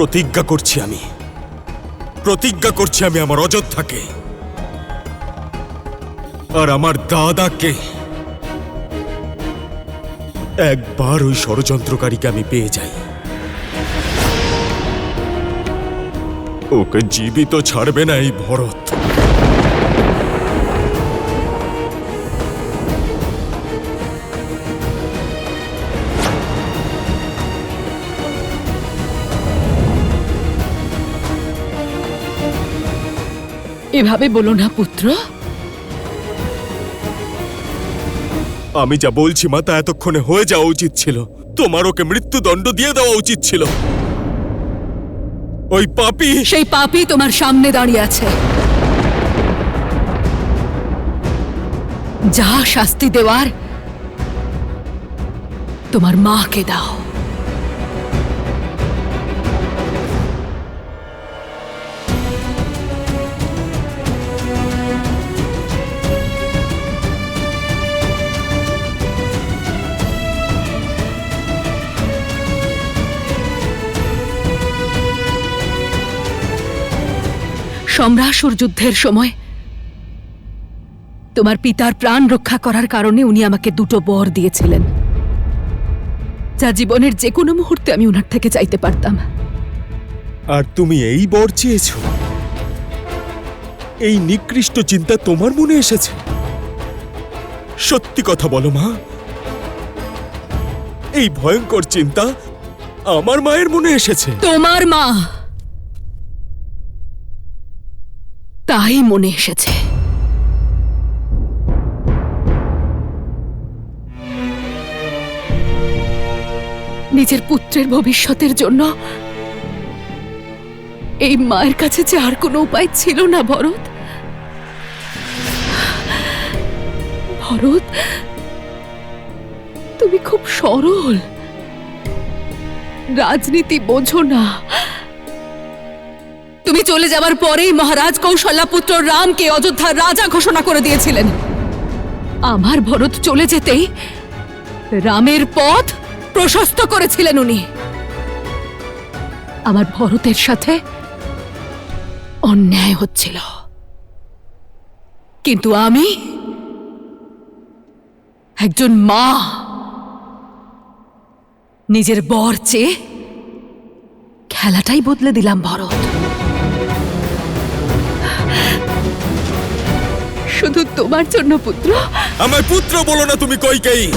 প্রতিজ্ঞা করছি আমি আমার অযোধ্যাকে আর আমার দাদাকে একবার ওই ষড়যন্ত্রকারীকে আমি পেয়ে যাই, ওকে জীবিত ছাড়বে না এই ভরত। এভাবে বলো না পুত্র। আমি যা বলছি মা তা এতক্ষণে হয়ে যাওয়া উচিত ছিল। তোমার ওকে মৃত্যুদণ্ড দিয়ে দেওয়া উচিত ছিল। ওই পাপী, সেই পাপী তোমার সামনে দাঁড়িয়ে আছে। যা শাস্তি দেওয়ার তোমার মাকে দাও। সম্রাসুর যুদ্ধের সময় তোমার পিতার প্রাণ রক্ষা করার কারণে উনি আমাকে দুটো বর দিয়েছিলেন, যা জীবনের যে কোনো মুহূর্তে আমি ওনার থেকে চাইতে পারতাম। আর তুমি এই বর চেয়েছ? এই নিকৃষ্ট চিন্তা তোমার মনে এসেছে? সত্যি কথা বলো মা, এই ভয়ঙ্কর চিন্তা আমার মায়ের মনে এসেছে? তোমার মা, তাই মনে এসেছে। নিজের পুত্রের ভবিষ্যতের জন্য এই মায়ের কাছে যে আর কোনো উপায় ছিল না ভরত। ভরত, তুমি খুব সরল, রাজনীতি বোঝো না। তুমি চলে যাবার পরেই মহারাজ কৌশল্যাপুত্র রামকে অযোধ্যার রাজা ঘোষণা করে দিয়েছিলেন। আমার ভরত চলে যেতেই রামের পথ প্রশস্ত করেছিলেন উনি। আমার ভরতের সাথে অন্যায় হচ্ছিল, কিন্তু আমি একজন মা নিজের বর চেয়ে খেলাটাই বদলে দিলাম ভরত। শুধু তোমার জন্য পুত্র। আমার পুত্র বলো না তুমি কইকেয়ী।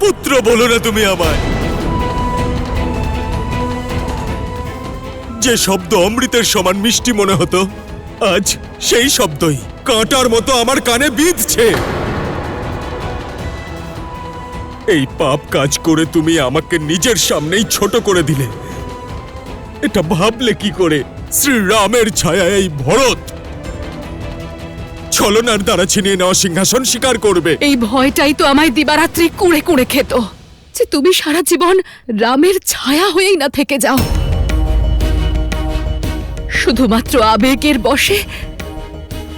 পুত্র বলো না তুমি আমায়। যে শব্দ অমৃতের সমান মিষ্টি মনে হতো, আজ সেই শব্দই কাঁটার মতো আমার কানে বিঁধছে। এই পাপ কাজ করে তুমি আমাকে নিজের সামনেই ছোট করে দিলে। এটা ভাবলে কি করে শ্রীরামের ছায়া এই ভরত ছলনার দ্বারা ছিনিয়ে নেওয়া সিংহাসন স্বীকার করবে? এই ভয়টাই তো আমায় দিবারাত্রি কুঁড়ে কুঁড়ে খেত, যে তুমি সারা জীবন রামের ছায়া হয়েই না থেকে যাও। শুধুমাত্র আবেগের বশে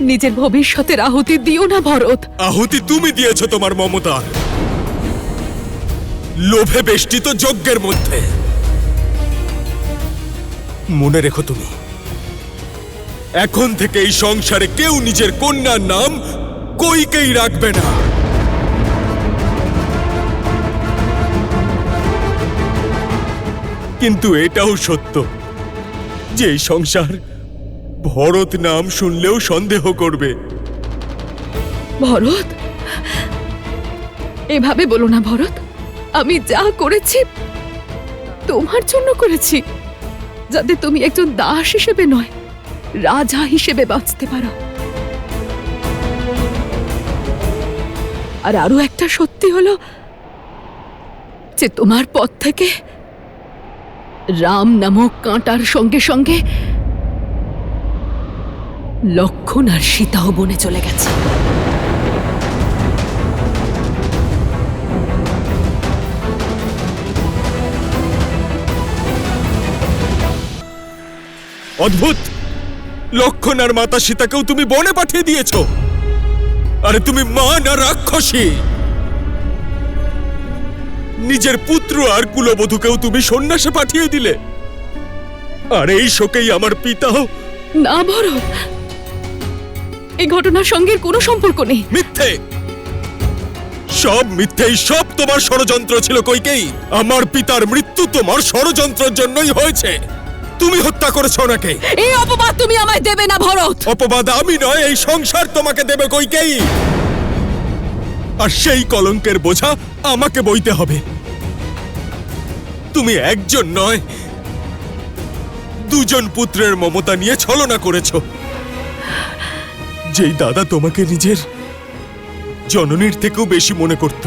নিজের ভবিষ্যতের আহুতি দিও না ভরত। আহুতি তুমি দিয়েছ তোমার মমতার লোভে বেষ্টিত যজ্ঞের মধ্যে। মনে রেখো তুমি, এখন থেকে এই সংসারে কেউ নিজের কন্যার নাম কইকেই রাখবে না। কিন্তু এটাও সত্য যে এই সংসার ভরত নাম শুনলেও সন্দেহ করবে। ভরত, এভাবে বলো না ভরত। আমি যা করেছি তোমার জন্য করেছি, যাতে তুমি একজন দাস হিসেবে নয়, রাজা হিসেবে বাঁচতে পারো। আর আরো একটা সত্যি হলো যে তোমার পথ থেকে রাম নামক কাঁটার সঙ্গে সঙ্গে লক্ষণ আর সীতাও বনে চলে গেছে। অদ্ভুত, লক্ষণ আর মাতা সীতাকেও তুমি বনে পাঠিয়ে দিয়েছো। আরে তুমি মা না রাক্ষসী? নিজের পুত্র আর কুলবধূকেও তুমি সন্ন্যাসে পাঠিয়ে দিলে। আর এই শোকেই আমার পিতাও। না ভরত, এই ঘটনার সঙ্গে কোনো সম্পর্ক নেই। মিথ্যে, সব মিথ্যেই, সব তোমার ষড়যন্ত্র ছিল কইকেয়ী। আমার পিতার মৃত্যু তোমার ষড়যন্ত্রের জন্যই হয়েছে। তুমি হত্যা করেছো ওনাকে। এই অপবাদ তুমি আমায় দেবে না ভরত। অপবাদ আমি নয়, এই সংসার তোমাকে দেবে কইকেয়ী। আর সেই কলঙ্কের বোঝা আমাকে বইতে হবে। তুমি একজন নয়, দুজন পুত্রের মমতা নিয়ে ছলনা করেছো। যেই দাদা তোমাকে নিজের জননীর থেকেও বেশি মনে করত,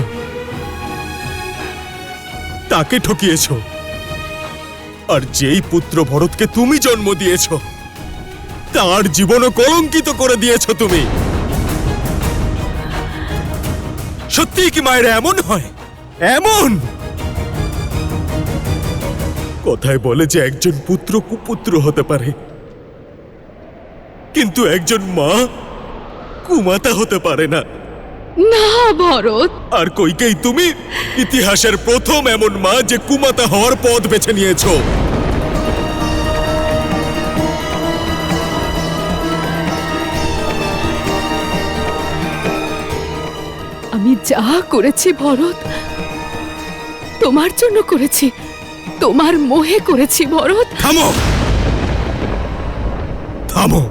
তাকে ঠকিয়েছো। আর যেই পুত্র ভরতকে তুমি জন্ম দিয়েছ, তার জীবনও কলঙ্কিত করে দিয়েছ তুমি। সত্যিই কি মায়েরা এমন হয়? এমন কথায় বলে যে একজন পুত্র কুপুত্র হতে পারে, কিন্তু একজন মা কুমাতা হতে পারে না। না ভরত। আর কইকেই তুমি ইতিহাসের প্রথম এমন মা যে কুমাতা হওয়ার পথ বেছে নিয়েছো। আমি যা করেছি ভরত, তোমার জন্য করেছি, তোমার মোহে করেছি ভরত। থামো, থামো।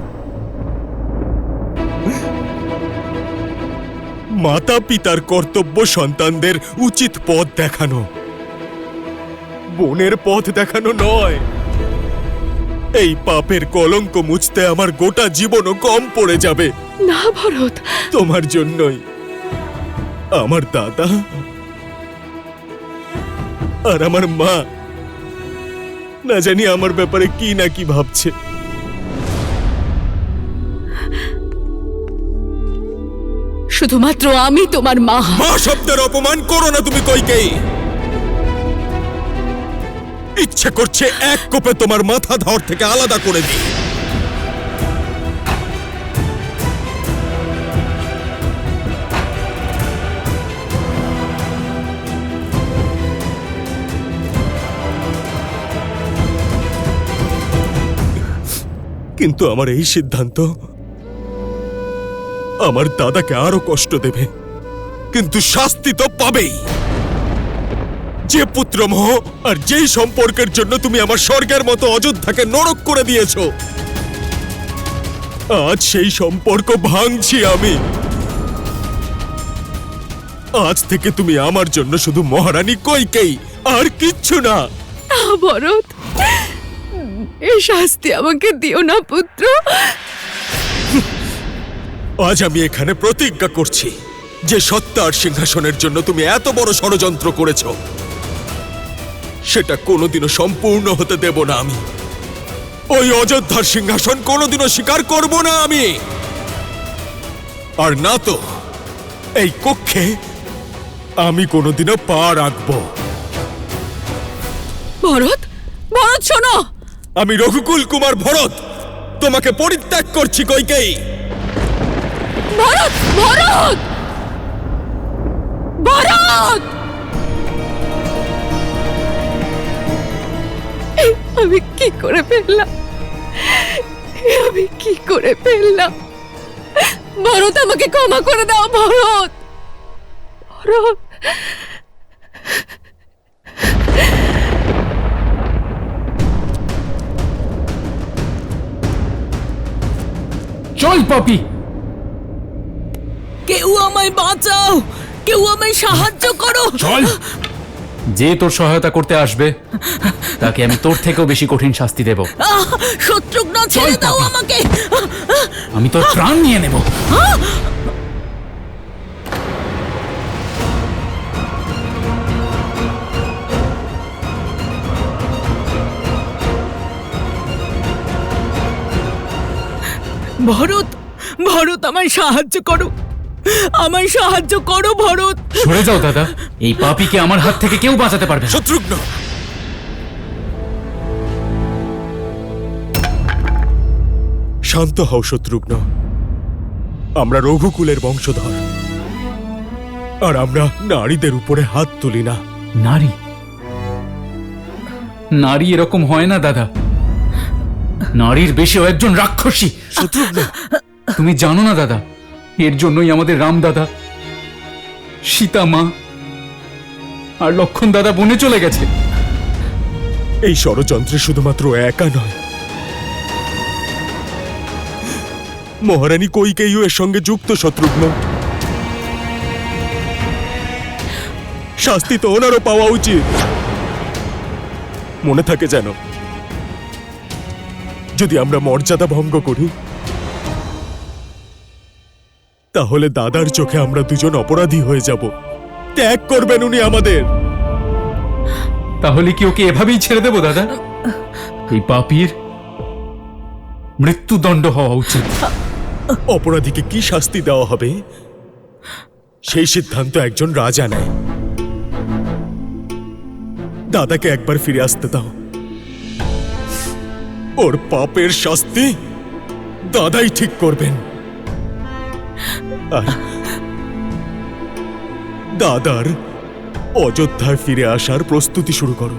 মাতা পিতার কর্তব্য সন্তানদের উচিত পথ দেখানো, বোনের পথ দেখানো নয়। এই পাপের কলঙ্ক মুছতে আমার গোটা জীবনও কম পড়ে যাবে। না ভরত, তোমার জন্যই আমার দাদা আর আমার মা না জানি আমার ব্যাপারে কি না কি ভাবছে। শুধুমাত্র আমি তোমার মা। মা শব্দের অপমান করো না তুমি কইকেই। ইচ্ছে করছে এক কোপে তোমার মাথা ধর থেকে আলাদা করে দিই। কিন্তু আমার এই সিদ্ধান্ত আমার দাদাকে আরো কষ্ট দেবে, কিন্তু শাস্তি তো পাবেই। যে পুত্রমোহ আর যেই সম্পর্কের জন্য তুমি আমার স্বর্গের মতো অযোধ্যাকে নরক করে দিয়েছো, আজ সেই সম্পর্ক ভাঙছি আমি। আজ থেকে তুমি আমার জন্য শুধু মহারানী কইকেই, আর কিচ্ছু না। না ভরত, এই শাস্তি আমাকে দিও না পুত্র। আজ আমি এখানে প্রতিজ্ঞা করছি যে সত্তার সিংহাসনের জন্য তুমি এত বড় ষড়যন্ত্র করেছো, সেটা কোনোদিনও সম্পূর্ণ হতে দেব না আমি। ওই অযোধ্যার সিংহাসন কোনোদিনও স্বীকার করব না আমি। আর না তো এই কক্ষে আমি কোনোদিনও পা রাখব। ভরত, ভরত শোনো। আমি রঘুকুল কুমার ভরত তোমাকে পরিত্যাগ করছি কইকেই। ভরত, ভরত, ভরত! আমি কি করে ফেললাম? আমি কি করে ফেললাম? ভরত, আমাকে ক্ষমা করে দাও ভরত। ভরত, চল পাপি। কেউ আমায় বাঁচাও, কেউ আমায় সাহায্য করো। চল। যে তোর সহায়তা করতে আসবে তাকে আমি তোর থেকেও বেশি কঠিন শাস্তি দেব। শত্রুঘ্ন, ছেড়ে দাও আমাকে। আমি তোর প্রাণ নিয়ে নেব। ভরত, ভরত, আমায় সাহায্য করো, আমায় সাহায্য করো ভরত। সরে যাও দাদা, এই পাপীকে আমার হাত থেকে কেউ বাঁচাতে পারবে না। শত্রুঘ্ন, শান্ত হও শত্রুঘ্ন। আমরা রঘুকুলের বংশধর, আর আমরা নারীদের উপরে হাত তুলি না। নারী? নারী এরকম হয় না দাদা। নারীর বেশিও একজন রাক্ষসী। শত্রুঘ্ন, তুমি জানো না দাদা, এর জন্যই আমাদের রাম দাদা, সীতা মা আর লক্ষণ দাদা বনে চলে গেছে। এই ষড়যন্ত্রে শুধুমাত্র একা নয়, মহারানী কৈকেয়ীও এর সঙ্গে যুক্ত। শত্রুঘ্ন, শাস্তি তো ওনারও পাওয়া উচিত। মনে থাকে যেন, যদি আমরা মর্যাদা ভঙ্গ করি, তাহলে দাদার চোখে আমরা দুজন অপরাধী হয়ে যাব। ত্যাগ করবেন উনি আমাদের। তাহলে কি ওকে এভাবেই ছেড়ে দেবো দাদা? এই পাপীর মৃত্যুদণ্ড হওয়া উচিত। অপরাধীকে কি শাস্তি দেওয়া হবে সেই সিদ্ধান্ত একজন রাজা নেয়। দাদাকে একবার ফিরে আসতে দাও। ওর পাপের শাস্তি দাদাই ঠিক করবেন। আর দাদার অযোধ্যায় ফিরে আসার প্রস্তুতি শুরু করো।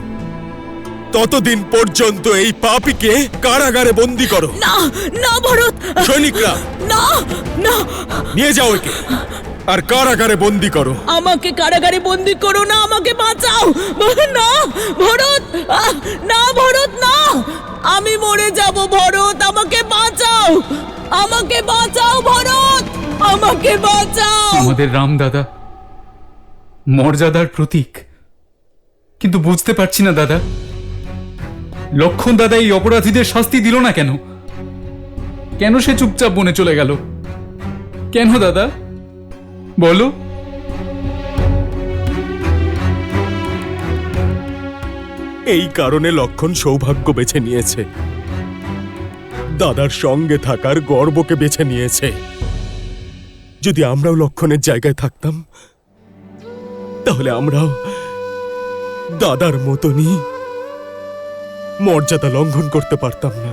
ততদিন পর্যন্ত এই পাপীকে কারাগারে বন্দী করো। না না ভরত, সৈনিকরা, না না, নিয়ে যাও একে আর কারাগারে বন্দী করো। আমাকে কারাগারে বন্দি করো না, আমাকে বাঁচাও। না ভরত, না ভরত, না, আমি মরে যাব ভরত, আমাকে বাঁচাও, আমাকে বাঁচাও ভরত, আমাকে বাঁচাও। আমাদের রাম দাদা মর্যাদার প্রতীক, কিন্তু বুঝতে পারছি না দাদা, লক্ষণ দাদা এই অপরাধীদের শাস্তি দিল না কেন? কেন সে চুপচাপ বনে চলে গেল? কেন দাদা বলো? এই কারণে লক্ষণ সৌভাগ্য বেছে নিয়েছে, দাদার সঙ্গে থাকার গর্বকে বেছে নিয়েছে। যদি আমরাও লক্ষণের জায়গায় থাকতাম, তাহলে আমরাও দাদার মতনই মর্যাদা লঙ্ঘন করতে পারতাম না।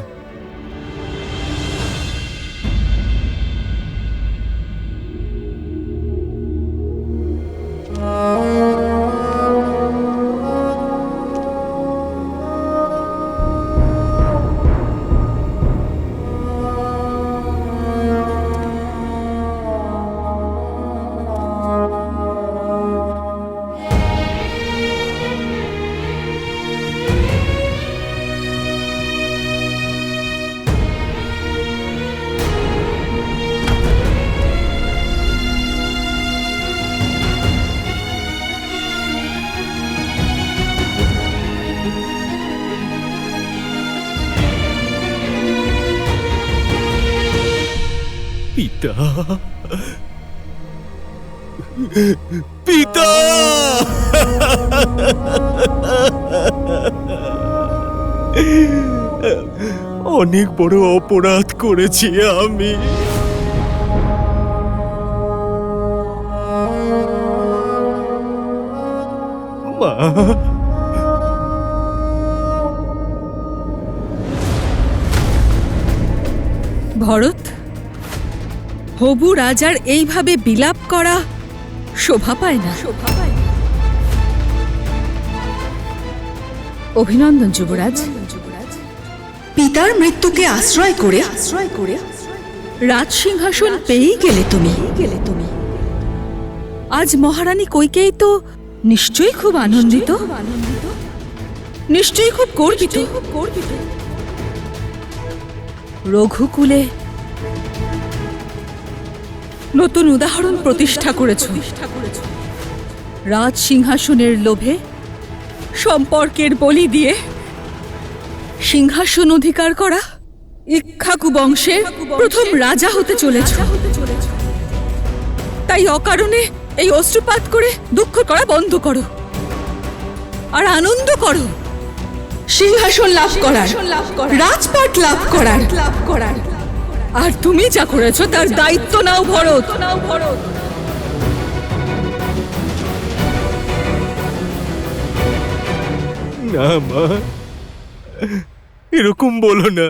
পিতা, পিতা, অনেক বড় অপরাধ করেছি আমি। মা, ভরত, হবু রাজার এইভাবে বিলাপ করা শোভা পায় না। অভিনন্দন যুবরাজ। পিতার মৃত্যুকে আশ্রয় করে রাজ সিংহাসন পেয়েই গেলে তুমি। আজ মহারানী কৈকেয়ী তো নিশ্চয়ই খুব আনন্দিত, নিশ্চয়ই খুব গর্বিত। রঘুকুলে নতুন উদাহরণ প্রতিষ্ঠা করেছ। রাজ সিংহাসনের লোভে সম্পর্কের বলি দিয়ে সিংহাসন অধিকার করা ইক্ষ্বাকু বংশের প্রথম রাজা হতে চলেছ। তাই অকারণে এই অশ্রুপাত করে দুঃখ করা বন্ধ করো আর আনন্দ করো। সিংহাসন লাভ করার, রাজপাট লাভ করার। আর তুমি যা করেছো তার দায়িত্ব নাও ভরত। না মা, এরকম বলো না।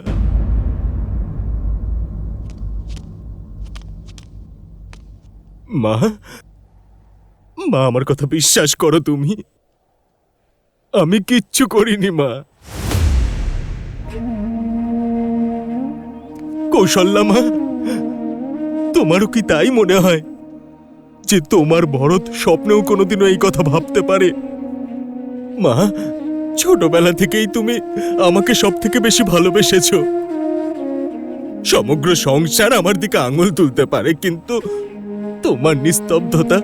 মা, মা আমার কথা বিশ্বাস করো তুমি। আমি কিচ্ছু করিনি মা। কৌশল্যা মা, তোমারও কি তাই মনে হয় যে তোমার ভরত স্বপ্নেও কোনোদিনও এই কথা ভাবতে পারে? মা, ছোটবেলা থেকেই তুমি আমাকে সব থেকে বেশি ভালোবেসেছো। সমগ্র সংসার আমার দিকে আঙুল তুলতে পারে, কিন্তু তোমার নিস্তব্ধতা,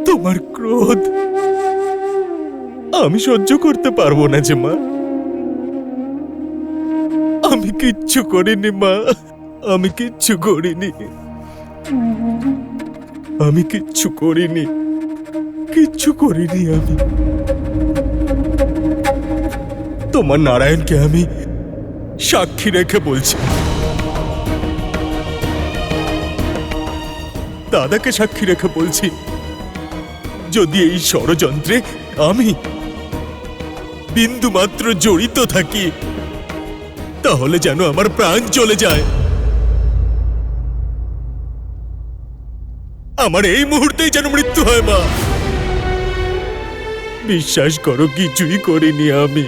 তোমার ক্রোধ আমি সহ্য করতে পারবো না যে মা। আমি কিচ্ছু করিনি মা, আমি কিচ্ছু করিনি, আমি কিচ্ছু করিনি, কিচ্ছু করিনি আমি। তোমার নারায়ণকে আমি সাক্ষী রেখে বলছি, দাদাকে সাক্ষী রেখে বলছি, যদি এই ষড়যন্ত্রে আমি বিন্দু মাত্র জড়িত থাকি তাহলে যেন আমার প্রাণ চলে যায়। আমার এই মুহূর্তেই যেন মৃত্যু হয় মা। বিশ্বাস করো, কিছুই করিনি আমি,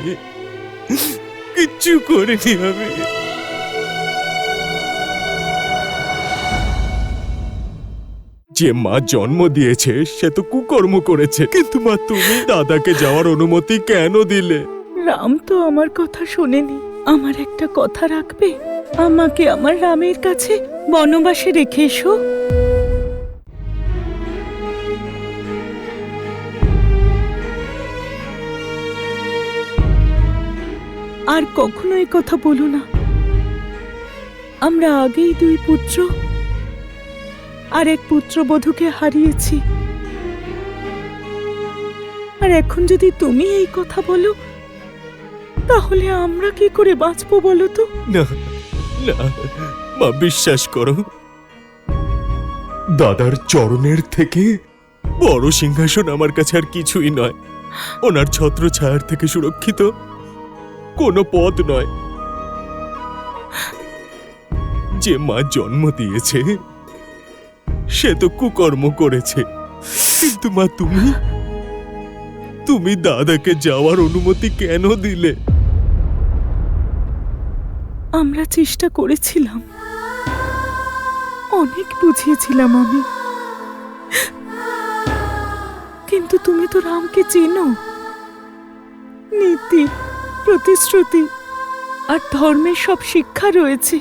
কিচ্ছু করিনি আমি। যে মা জন্ম দিয়েছে সে তো কুকর্ম করেছে, কিন্তু মা তুমি দাদাকে যাওয়ার অনুমতি কেন দিলে? রাম তো আমার কথা শোনেনি। আমার একটা কথা রাখবে? আমাকে আমার রামের কাছে বনবাসে রেখে এসো। আর কখনো এই কথা বলো না। আমরা আগেই 2 পুত্র আর 1 পুত্রবধূকে হারিয়েছি, আর এখন যদি তুমি এই কথা বলো তাহলে আমরা কি করে বাঁচবো বলো তো? না না মা, বিশ্বাস করো, দাদার চরণের থেকে বড় সিংহাসন আমার কাছে আর কিছুই নয়। ওনার ছত্র ছায়ার থেকে সুরক্ষিত কোনো পদ নয়। যে মা জন্ম দিয়েছে সে তো কুকর্ম করেছে, কিন্তু মা তুমি দাদাকে যাওয়ার অনুমতি কেন দিলে? আমরা চেষ্টা করেছিলাম, অনেক বুঝিয়েছিলাম আমি, কিন্তু তুমি তো রামকে চেনো। নীতি, প্রতিশ্রুতি আর ধর্মের সব শিক্ষা রয়েছে।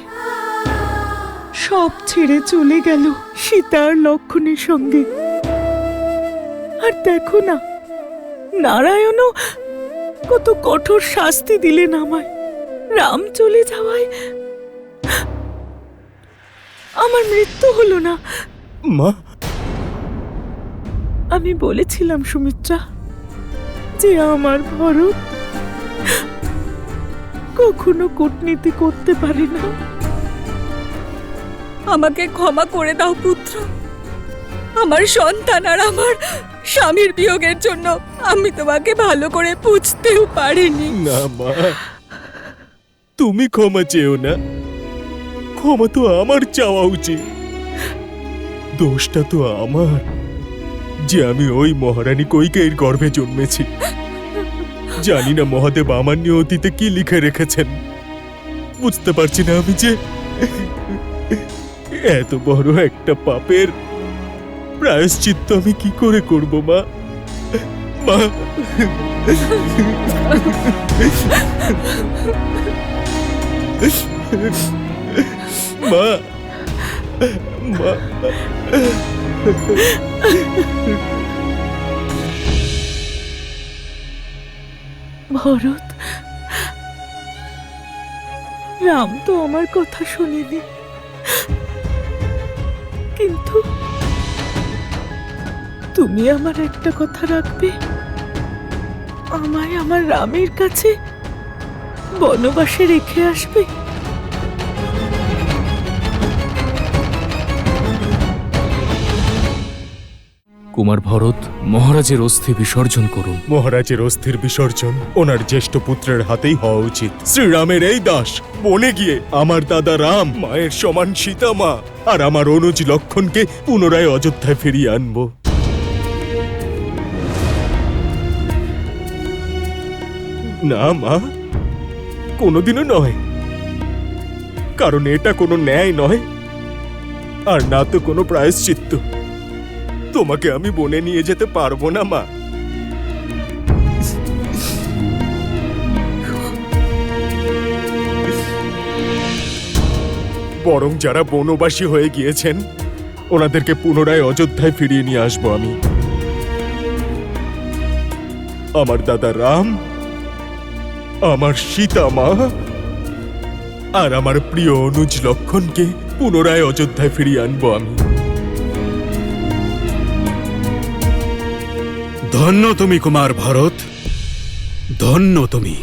সব ছেড়ে চলে গেল সীতা আর লক্ষ্মণের সঙ্গে। আর দেখো না, নারায়ণও কত কঠোর শাস্তি দিলেন আমায়। রাম চলে যাওয়ায় আমার মৃত্যু হলো না। মা, আমি বলেছিলাম সুমিত্রা যে আমার ভরত কখনো কূটনীতি করতে পারে না। আমাকে ক্ষমা করে দাও পুত্র। আমার সন্তান আর আমার স্বামীর বিয়োগের জন্য আমি তোমাকে ভালো করে বুঝতেও পারিনি। না মা, তুমি ক্ষমা চেও না। ক্ষমা তো আমার চাওয়া উচিত। দোষটা তো আমার যে আমি ওই মহারানী কৈকেয়ীর গর্ভে জন্মেছি। জানি না মহাদেব আমার নিয়তিতে কি লিখে রেখেছেন। বুঝতে পারছি না আমি যে এত বড় একটা পাপের প্রায়শ্চিত্ত আমি কি করে করব মা। মা, মা, মা, ভরত, রাম তো আমার কথা শোনেনি, কিন্তু তুমি আমার একটা কথা রাখবে? আমায় আমার রামের কাছে বনবাসে রেখে আসবে। কুমার ভরত, মহারাজের অস্থি বিসর্জন করুন। মহারাজের অস্থির বিসর্জন ওনার জ্যেষ্ঠ পুত্রের হাতেই হওয়া উচিত। শ্রীরামের এই দাস বনে গিয়ে আমার দাদা রাম, মায়ের সমান সীতা মা আর আমার অনুজ লক্ষণকে পুনরায় অযোধ্যায় ফিরিয়ে আনবো। না মা, কোনোদিনও নয়, কারণ এটা কোনো ন্যায় নয় আর না তো কোনো প্রায়শ্চিত্ত। তোমাকে আমি বনে নিয়ে যেতে পারবো না মা। বরং যারা বনবাসী হয়ে গিয়েছেন ওনাদেরকে পুনরায় অযোধ্যায় ফিরিয়ে নিয়ে আসবো আমি। আমার দাদা রাম, আমার সীতা মা আর আমার প্রিয় অনুজ লক্ষণকে পুনরায় অযোধ্যায় ফিরিয়ে আনবো আমি। ধন্য তুমি কুমার ভরত, ধন্য তুমি।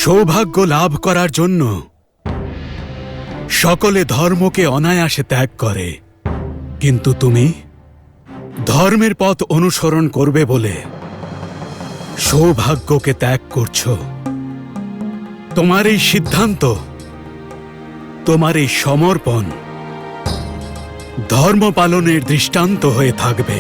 সৌভাগ্য লাভ করার জন্য সকলে ধর্মকে অনায়াসে ত্যাগ করে, কিন্তু তুমি ধর্মের পথ অনুসরণ করবে বলে সৌভাগ্যকে ত্যাগ করছো। তোমার এই সিদ্ধান্ত, তোমার এই সমর্পণ ধর্ম পালনের দৃষ্টান্ত হয়ে থাকবে।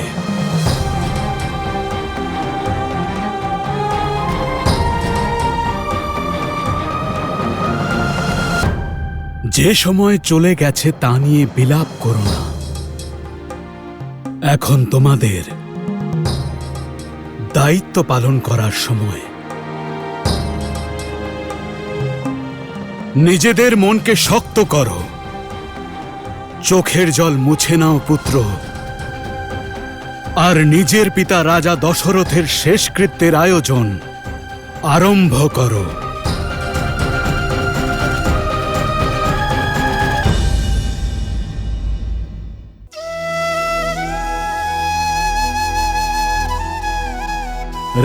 যে সময় চলে গেছে তা নিয়ে বিলাপ করো না। এখন তোমাদের দায়িত্ব পালন করার সময়। নিজেদের মনকে শক্ত করো, চোখের জল মুছে নাও পুত্র, আর নিজের পিতা রাজা দশরথের শেষকৃত্যের আয়োজন আরম্ভ করো।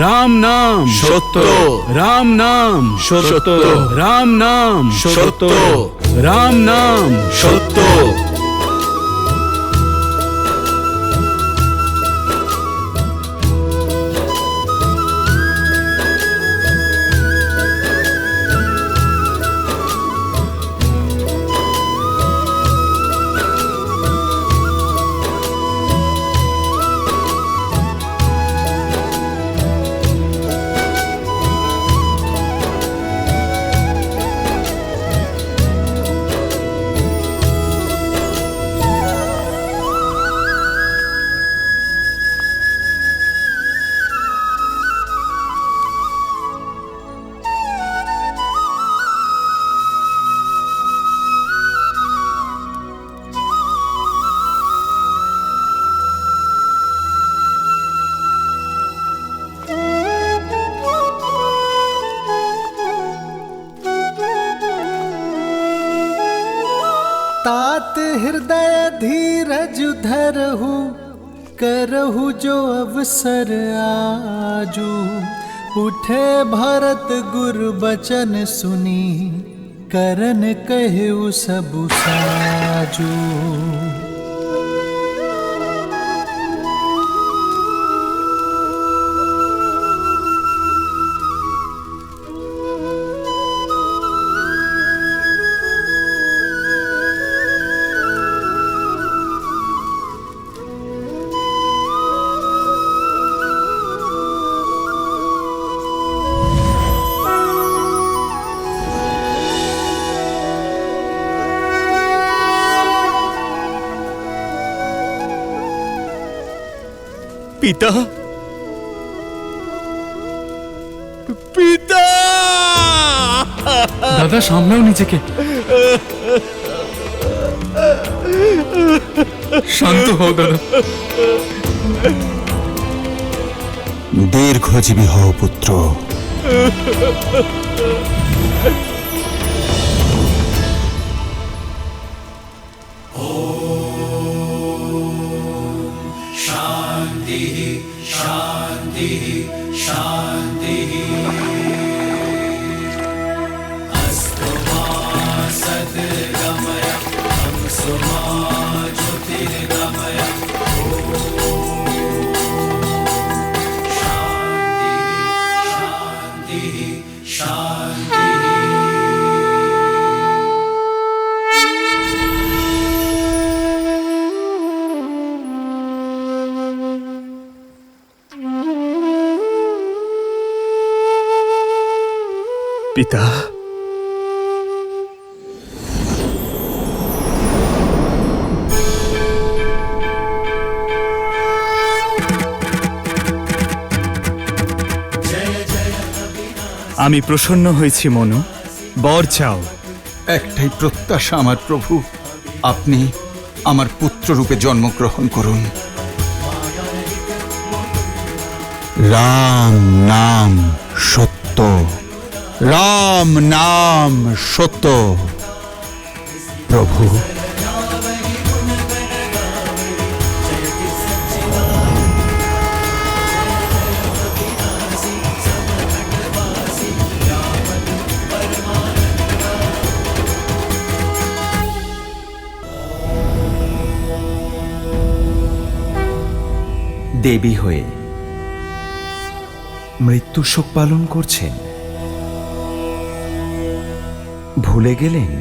রাম নাম সত্য, রাম নাম সত্য, রাম নাম সত্য, রাম নাম সত্য। तात हृदय धीरज धरहु, करहु जो अवसर आजू। उठे भरत गुर बचन सुनी, करन कहु सबु साजू। পিতা, পিতা! দাদা সামলাও নিজেকে, শান্ত হও দাদা। দীর্ঘজীবী হও পুত্র। পিতা, আমি প্রসন্ন হয়েছি মনু। বর চাও। একটাই প্রত্যাশা আমার প্রভু, আপনি আমার পুত্ররূপে জন্মগ্রহণ করুন। রাম নাম সত্য, রাম নাম সত্য। প্রভু, দেবী হয়ে মৃত্যু শোক পালন করছেন, ভুলে গেলেন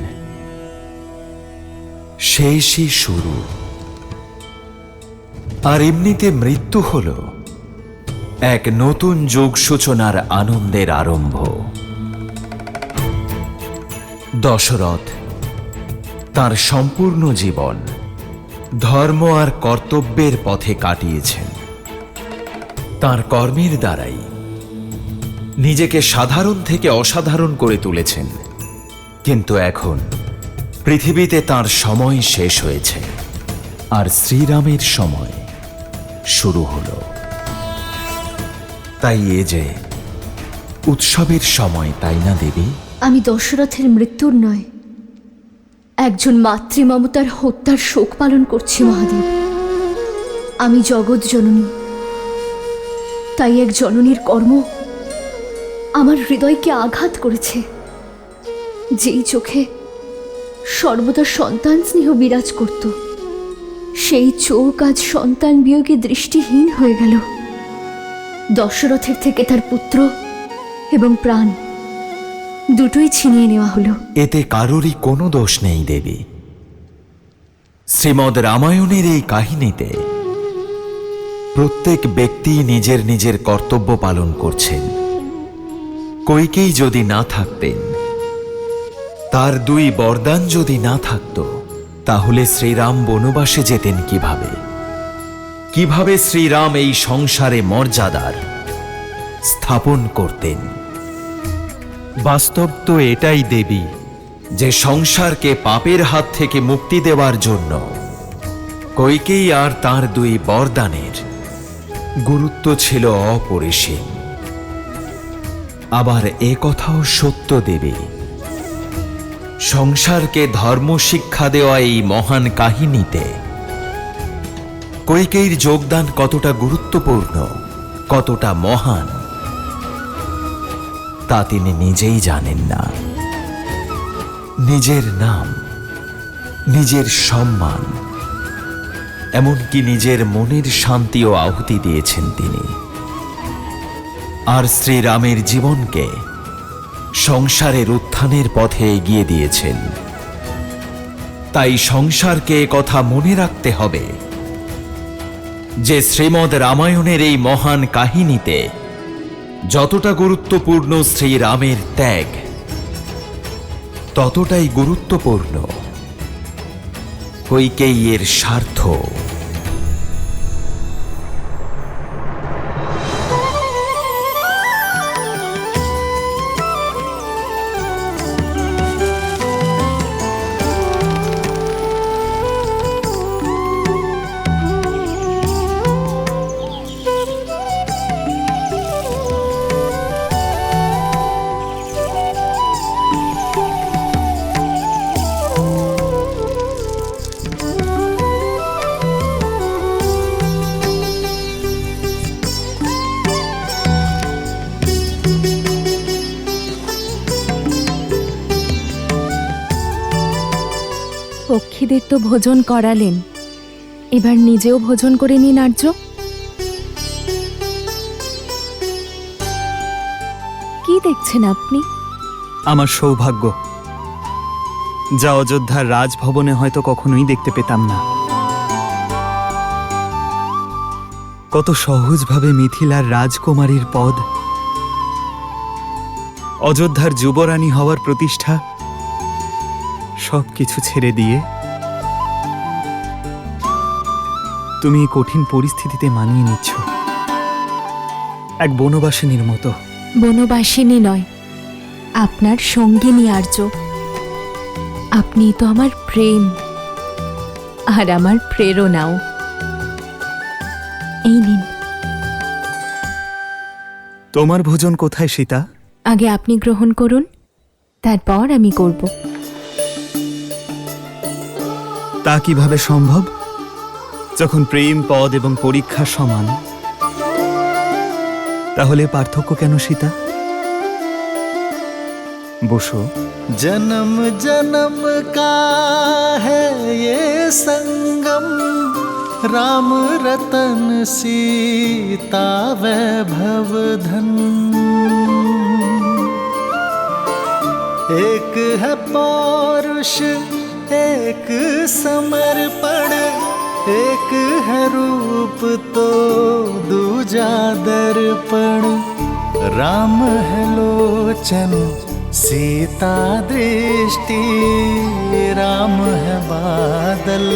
শেষই শুরু। আর এমনিতে মৃত্যু হল এক নতুন যুগ সূচনার আনন্দের আরম্ভ। দশরথ তার সম্পূর্ণ জীবন ধর্ম আর কর্তব্যের পথে কাটিয়েছেন। তার কর্মের দ্বারাই নিজেকে সাধারণ থেকে অসাধারণ করে তুলেছেন। কিন্তু এখন পৃথিবীতে তার সময় শেষ হয়েছে, আর শ্রীরামের সময় শুরু হল। তাই এ যে উৎসবের সময়, তাই না দেবী? আমি দশরথের মৃত্যুর নয়, একজন মাতৃমমতার হত্যার শোক পালন করছি মহাদেব। আমি জগৎ জননী, তাই এক জননীর কর্ম আমার হৃদয়কে আঘাত করেছে। যেই চোখে সর্বদা সন্তান স্নেহ বিরাজ করত, সেই চোখ আজ সন্তান বিয়োগে দৃষ্টিহীন হয়ে গেল। দশরথের থেকে তার পুত্র এবং প্রাণ দুটোই ছিনিয়ে নেওয়া হলো। এতে কারোরই কোনো দোষ নেই দেবী। শ্রীমদ্ রামায়ণের এই কাহিনীতে প্রত্যেক ব্যক্তি নিজের নিজের কর্তব্য পালন করছেন। কইকেয়ী যদি না থাকতেন, তার দুই বরদান যদি না থাকত, তাহলে শ্রীরাম বনবাসে যেতেন কিভাবে? কিভাবে শ্রীরাম এই সংসারে মর্যাদার স্থাপন করতেন? বাস্তব তো এটাই দেবী, যে সংসারকে পাপের হাত থেকে মুক্তি দেওয়ার জন্য কইকেয়ী আর তার দুই বরদানের গুরুত্ব ছিল অপরিসীম। আবার এ কথাও সত্য দেবী, সংসারকে ধর্ম শিক্ষা দেওয়া এই মহান কাহিনীতে কইকেয়ীর যোগদান কতটা গুরুত্বপূর্ণ, কতটা মহান, তা তিনি নিজেই জানেন না। নিজের নাম, নিজের সম্মান, এমনকি নিজের মনের শান্তিও আহুতি দিয়েছেন তিনি। আর শ্রীরামের জীবনকে সংসারের উত্থানের পথে এগিয়ে দিয়েছেন। তাই সংসারকে কথা মনে রাখতে হবে যে শ্রীমদ্ রামায়ণের এই মহান কাহিনীতে যতটা গুরুত্বপূর্ণ শ্রীরামের ত্যাগ, ততটাই গুরুত্বপূর্ণ কইকেয়ীর স্বার্থ। পক্ষীদের তো ভোজন করালেন, এবার নিজেও ভোজন করে নিন আর্য। কি দেখছেন আপনি? আমার সৌভাগ্য, যা অযোধ্যার রাজভবনে হয়তো কখনোই দেখতে পেতাম না। কত সহজভাবে মিথিলার রাজকুমারীর পদ, অযোধ্যার যুবরানী হওয়ার প্রতিষ্ঠা, সবকিছু ছেড়ে দিয়ে তুমি এই কঠিন পরিস্থিতিতে মানিয়ে নিচ্ছ, এক বনবাসিনীর মতো। বনবাসিনী নয়, আপনার সঙ্গিনী আর্য। আপনি তো আমার প্রেম আর আমার প্রেরণাও। এই নিন। তোমার ভোজন কোথায় সীতা? আগে আপনি গ্রহণ করুন, তারপর আমি করব। তা কিভাবে সম্ভব, যখন প্রেম, পদ এবং পরীক্ষা সমান? তাহলে পার্থক্য কেন সীতা? বসো। जन्म जन्म का है ये संगम, राम रतन सीता वैभव धन। एक है पौरुष एक समर्पण, एक है रूप तो दूजा दर्पण। राम है लोचन सीता दृष्टि, राम है बादल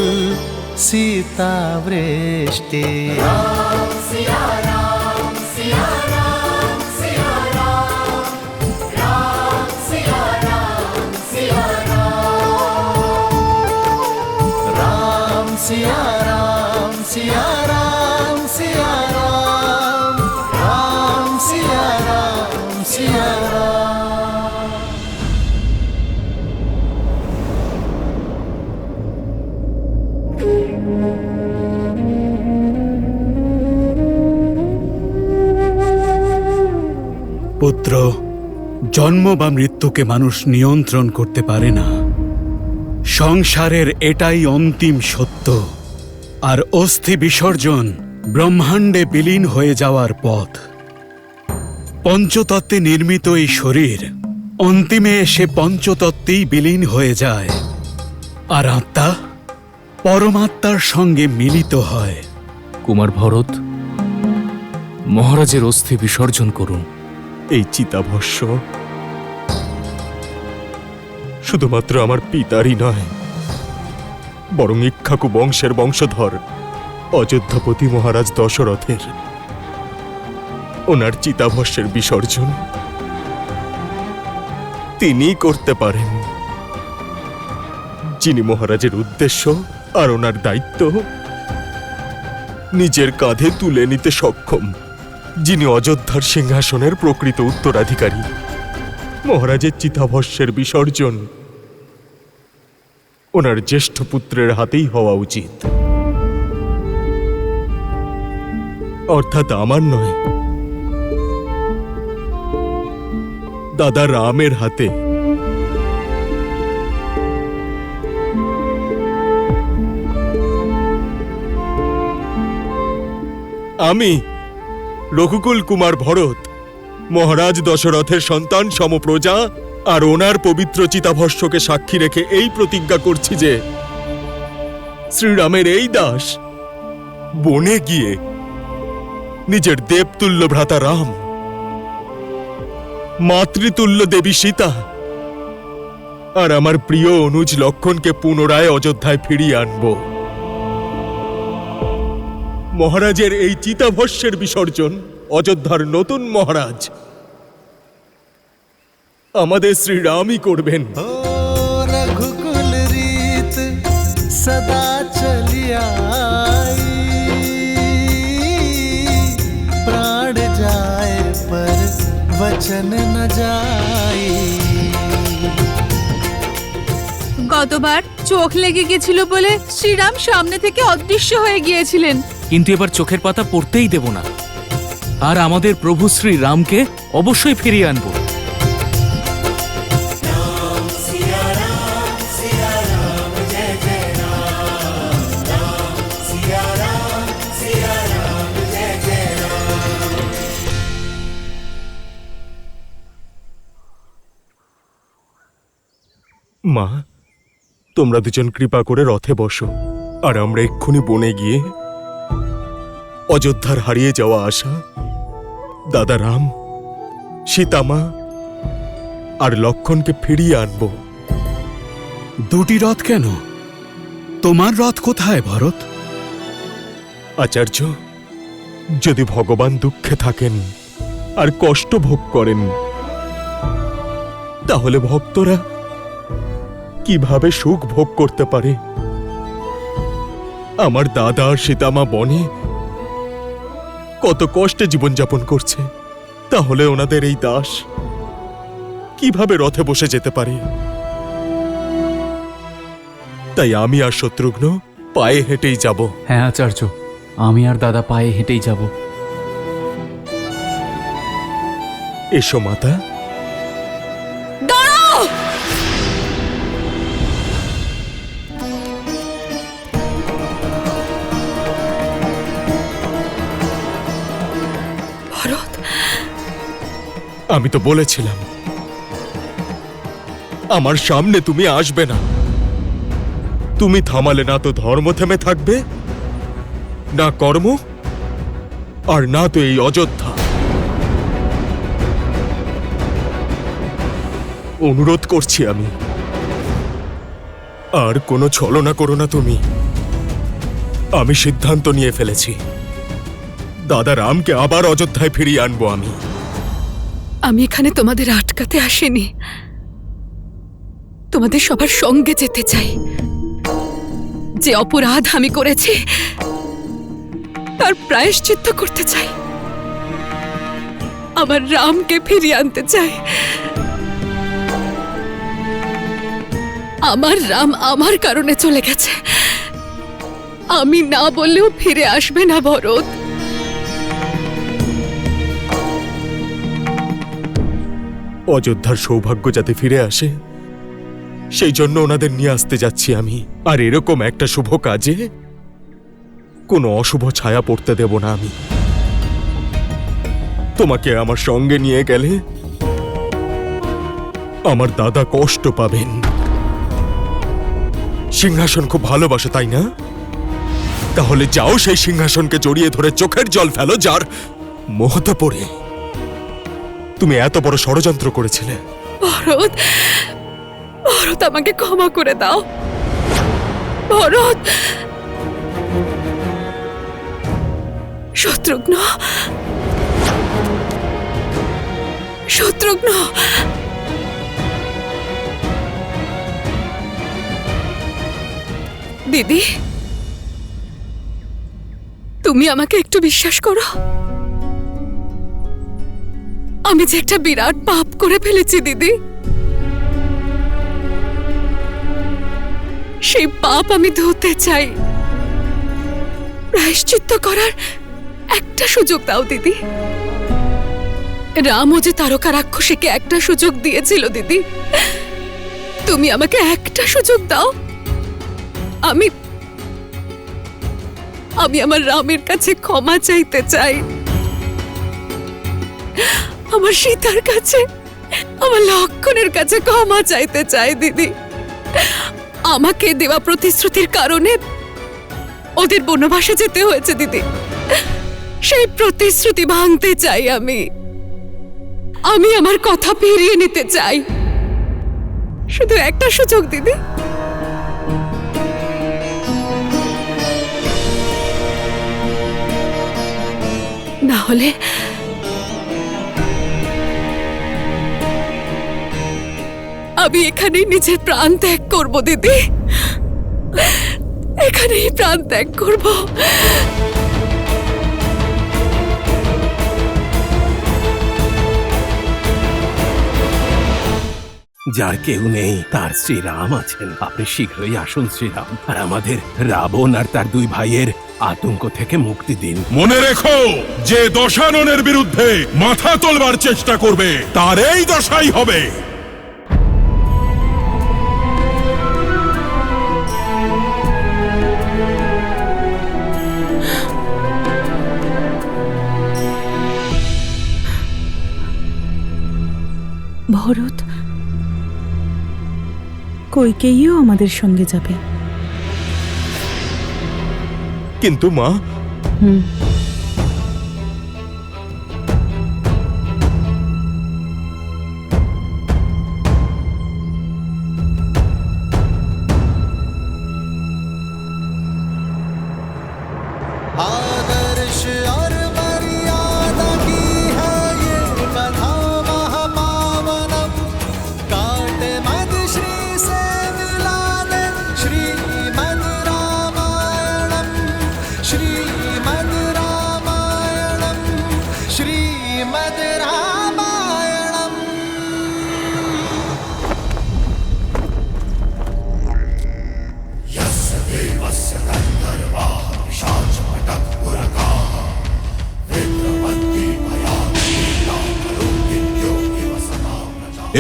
सीता वृष्टि। राम सिया राम सिया राम सिया राम, राम सिया राम सिया राम, राम सिया राम सिया राम सिया राम, राम सिया राम सिया राम। পুত্র, জন্ম বা মৃত্যুকে মানুষ নিয়ন্ত্রণ করতে পারে না। সংসারের এটাই অন্তিম সত্য, আর অস্থি বিসর্জন ব্রহ্মাণ্ডে বিলীন হয়ে যাওয়ার পথ। পঞ্চতত্ত্বে নির্মিত এই শরীর অন্তিমে এসে পঞ্চতত্ত্বেই বিলীন হয়ে যায়, আর আত্মা পরমাত্মার সঙ্গে মিলিত হয়। কুমার ভরত, মহারাজের অস্থি বিসর্জন করুন। এই চিতাভস্য শুধুমাত্র আমার পিতারই নয়, বরং ইক্ষ্বাকু বংশের বংশধর অযোধ্যাপতি মহারাজ দশরথের। ওনার চিতাভস্যের বিসর্জন তিনিই করতে পারেন, যিনি মহারাজের উদ্দেশ্য আর ওনার দায়িত্ব নিজের কাঁধে তুলে নিতে সক্ষম, যিনি অযোধ্যার সিংহাসনের প্রকৃত উত্তরাধিকারী। মহারাজের চিতাভস্যের বিসর্জন ওনার জ্যেষ্ঠ পুত্রের হাতেই হওয়া উচিত, অর্থাৎ আমার নয়, দাদা রামের হাতে। আমি রঘুকুল কুমার ভরত, মহারাজ দশরথের সন্তান সমপ্রজা, আর ওনার পবিত্র চিতাভস্যকে সাক্ষী রেখে এই প্রতিজ্ঞা করছি যে শ্রীরামের এই দাস বনে গিয়ে নিজের দেবতুল্য ভ্রাতা রাম, মাতৃতুল্য দেবী সীতা আর আমার প্রিয় অনুজ লক্ষণকে পুনরায় অযোধ্যায় ফিরিয়ে আনব। মহারাজের এই চিতাভস্যের বিসর্জন অযোধ্যার নতুন মহারাজ আমাদের শ্রীরামই করবেন। रघुकुल रीत सदा चलिया प्राण जाए पर वचन न जाई। গতবার চোখ লেগে গেছিল বলে শ্রীরাম সামনে থেকে অদৃশ্য হয়ে গিয়েছিলেন, কিন্তু এবার চোখের পাতা পড়তেই দেব না, আর আমাদের প্রভু শ্রী রামকে অবশ্যই ফিরিয়ে আনবো। राम सिया राम जय जय মা, তোমরা দুজন কৃপা করে রথে বসো, আর আমরা এক্ষুনি বনে গিয়ে অযোধ্যার হারিয়ে যাওয়া আশা, দাদা রাম, সীতামা আর লক্ষণকে ফিরিয়ে আনবো। দুটি রথ কেন? তোমার রথ কোথায় ভরত? আচার্য, যদি ভগবান দুঃখে থাকেন আর কষ্ট ভোগ করেন, তাহলে ভক্তরা কিভাবে সুখ ভোগ করতে পারে? আমার দাদা আর সীতামা বনে কত কষ্টে জীবনযাপন করছে, তাহলে ওনাদের এই দাস কিভাবে রথে বসে যেতে পারে? তাই আমি আর শত্রুঘ্ন পায়ে হেঁটেই যাব। হ্যাঁ আচার্য, আমি আর দাদা পায়ে হেঁটেই যাব। এসো মাতা। দাঁড়াও! ভরত, আমি তো বলেছিলাম আমার সামনে তুমি আসবে না। তুমি থামালে না তো ধর্ম থেমে থাকবে, না কর্ম, আর না তো এই অযোধ্যা। অনুরোধ করছি আমি, আর কোনো ছলনা করো না তুমি। আমি সিদ্ধান্ত নিয়ে ফেলেছি, দাদা রামকে আবার অযোধ্যায় ফিরিয়ে আনবো আমি। আমি এখানে তোমাদের আটকাতে আসিনি, তোমাদের সবার সঙ্গে যেতে চাই। যে অপরাধ আমি করেছি তার প্রায়শ্চিত্ত করতে চাই, আমার রামকে ফিরিয়ে আনতে চাই। আমার রাম আমার কারণে চলে গেছে, আমি না বললেও ফিরে আসবে না ভরত। অযোধ্যার সৌভাগ্য যাতে ফিরে আসে, সেই জন্য ওনাদের নিয়ে আসতে যাচ্ছি আমি। আর এরকম একটা শুভ কাজে কোনো অশুভ ছায়া পড়তে দেব না আমি। তোমাকে আমার সঙ্গে নিয়ে গেলে আমার দাদা কষ্ট পাবেন। সিংহাসন খুব ভালোবাসো তাই না? তাহলে যাও, সেই সিংহাসনকে জড়িয়ে ধরে চোখের জল ফেলো, যার মোহতে পড়ে তুমি এত বড় ষড়যন্ত্র করেছিলে। ভরত, ভরত আমাকে ক্ষমা করে দাও। ভরত, শত্রুঘ্ন, শত্রুঘ্ন, দিদি, তুমি আমাকে একটু বিশ্বাস করো। আমি যে একটা বিরাট পাপ করে ফেলেছি দিদি, সেই পাপ আমি ধুতে চাই। প্রায়শ্চিত্ত করার একটা সুযোগ দাও দিদি। রামও যে তারকা রাক্ষসীকে একটা সুযোগ দিয়েছিল দিদি, তুমি আমাকে একটা সুযোগ দাও। আমি আমি আমার রামের কাছে ক্ষমা চাইতে চাই, আমার সীতার কাছে, আমার লক্ষণের কাছে ক্ষমা চাইতে চাই দিদি। আমাকে দেওয়া প্রতিশ্রুতির কারণে ওদের বনবাসে যেতে হয়েছে দিদি, সেই প্রতিশ্রুতি ভাঙতে চাই আমি। আমি আমার কথা ফিরিয়ে নিতে চাই, শুধু একটা সুযোগ দিদি। না হলে আমি এখানেই নিজের প্রাণ ত্যাগ করব দিদি, এখানেই প্রাণ ত্যাগ করব। যার কেউ নেই তার শ্রীরাম আছেন। আপনি শীঘ্রই আসুন শ্রীরাম, আর আমাদের রাবণ আর তার দুই ভাইয়ের আতঙ্ক থেকে মুক্তি দিন। মনে রেখো, যে দশাননের বিরুদ্ধে মাথা তোলবার চেষ্টা করবে তার এই দশাই হবে। ভরত, কৈকেয়ীও আমাদের সঙ্গে যাবে। কিন্তু মা, आदर्श और मर्यादा की है ये कथा महापावनम, काटे मद श्री से मिला दे श्रीमद् रामायणम, श्रीमद् रामायणम, श्रीमद् रामायणम।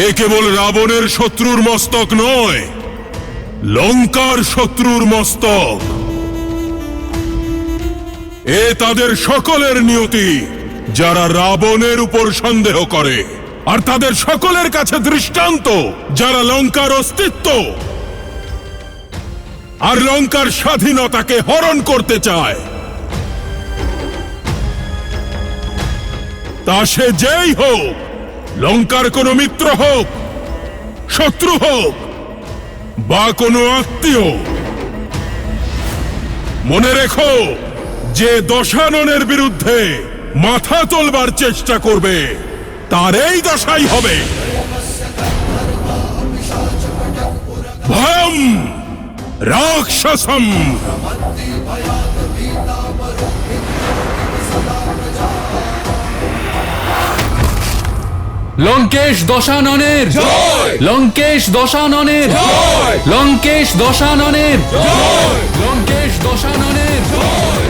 এ কেবল রাবণের শত্রুর মস্তক নয়, লঙ্কার শত্রুর মস্তক। এ তাদের সকলের নিয়তি, যারা রাবণের উপর সন্দেহ করে, আর তাদের সকলের কাছে দৃষ্টান্ত যারা লঙ্কার অস্তিত্ব আর লঙ্কার স্বাধীনতাকে হরণ করতে চায়। তা সে যেই হোক, লঙ্কার কোনো মিত্র হোক, শত্রু হোক বা কোনো আত্মীয়, মনে রেখো, যে দশাননের বিরুদ্ধে মাথা তোলবার চেষ্টা করবে তার এই দশাই হবে। ভয়ম রাক্ষসম। লঙ্কেশ দশাননের জয়! লঙ্কেশ দশাননের জয়! লঙ্কেশ দশাননের জয়! লঙ্কেশ দশাননের জয়!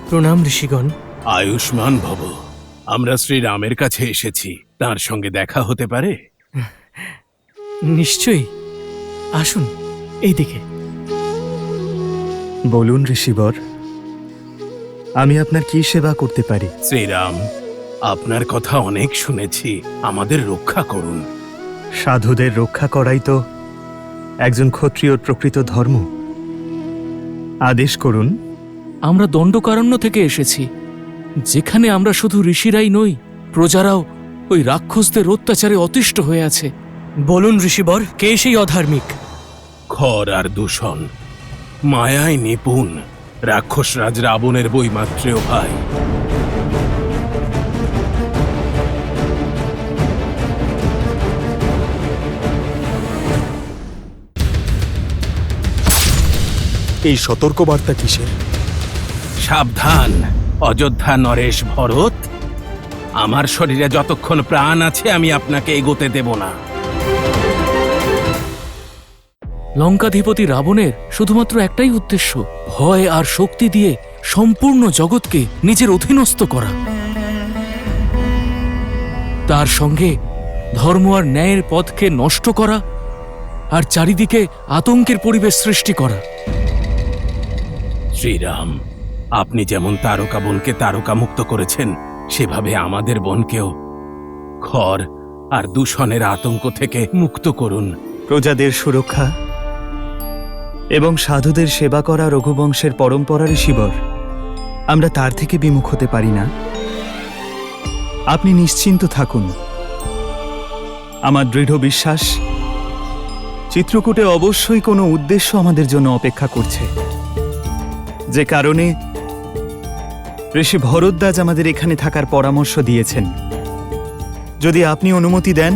প্রণাম ঋষিগণ। আয়ুষ্মান ভব। আমরা শ্রীরামের কাছে এসেছি, তার সঙ্গে দেখা হতে পারে? নিশ্চয়ই, আসুন এইদিকে। বলুন ঋষিবর, আমি আপনার কি সেবা করতে পারি? শ্রীরাম, আপনার কথা অনেক শুনেছি, আমাদের রক্ষা করুন। সাধুদের রক্ষা করাই তো একজন ক্ষত্রিয়র প্রকৃত ধর্ম। আদেশ করুন। আমরা দণ্ডকারণ্য থেকে এসেছি, যেখানে আমরা শুধু ঋষিরাই নই, প্রজারাও ওই রাক্ষসদের অত্যাচারে অতিষ্ঠ হয়ে আছে। বলুন ঋষিবর, কে সেই অধার্মিক? খর আর দূষণ, মায়ায় নিপুণ রাক্ষসরাজ রাবণের বৈমাত্রেয় ভাই। এই সতর্কবার্তা কিসের? সাবধান অযোধ্যা নরেশ ভরত, আমার শরীরে যতক্ষণ প্রাণ আছে আমি আপনাকে এগোতে দেব না। লঙ্কাধিপতি রাবণের শুধুমাত্র একটাই উদ্দেশ্য, ভয় আর শক্তি দিয়ে সম্পূর্ণ জগৎকে নিজের অধীনস্থ করা। তার সঙ্গে ধর্ম আর ন্যায়ের পথকে নষ্ট করা, আর চারিদিকে আতঙ্কের পরিবেশ সৃষ্টি করা। শ্রীরাম, আপনি যেমন তারকা বনকে তারকা মুক্ত করেছেন, সেভাবে আমাদের বনকেও খর আর দূষণের আতঙ্ক থেকে মুক্ত করুন। প্রজাদের সুরক্ষা এবং সাধুদের সেবা করা রঘুবংশের পরম্পরার ঋষিবর, আমরা তার থেকে বিমুখ হতে পারি না। আপনি নিশ্চিন্ত থাকুন। আমার দৃঢ় বিশ্বাস, চিত্রকূটে অবশ্যই কোনো উদ্দেশ্য আমাদের জন্য অপেক্ষা করছে, যে কারণে ঋষি ভরদ্বাজ আমাদের এখানে থাকার পরামর্শ দিয়েছেন। যদি আপনি অনুমতি দেন,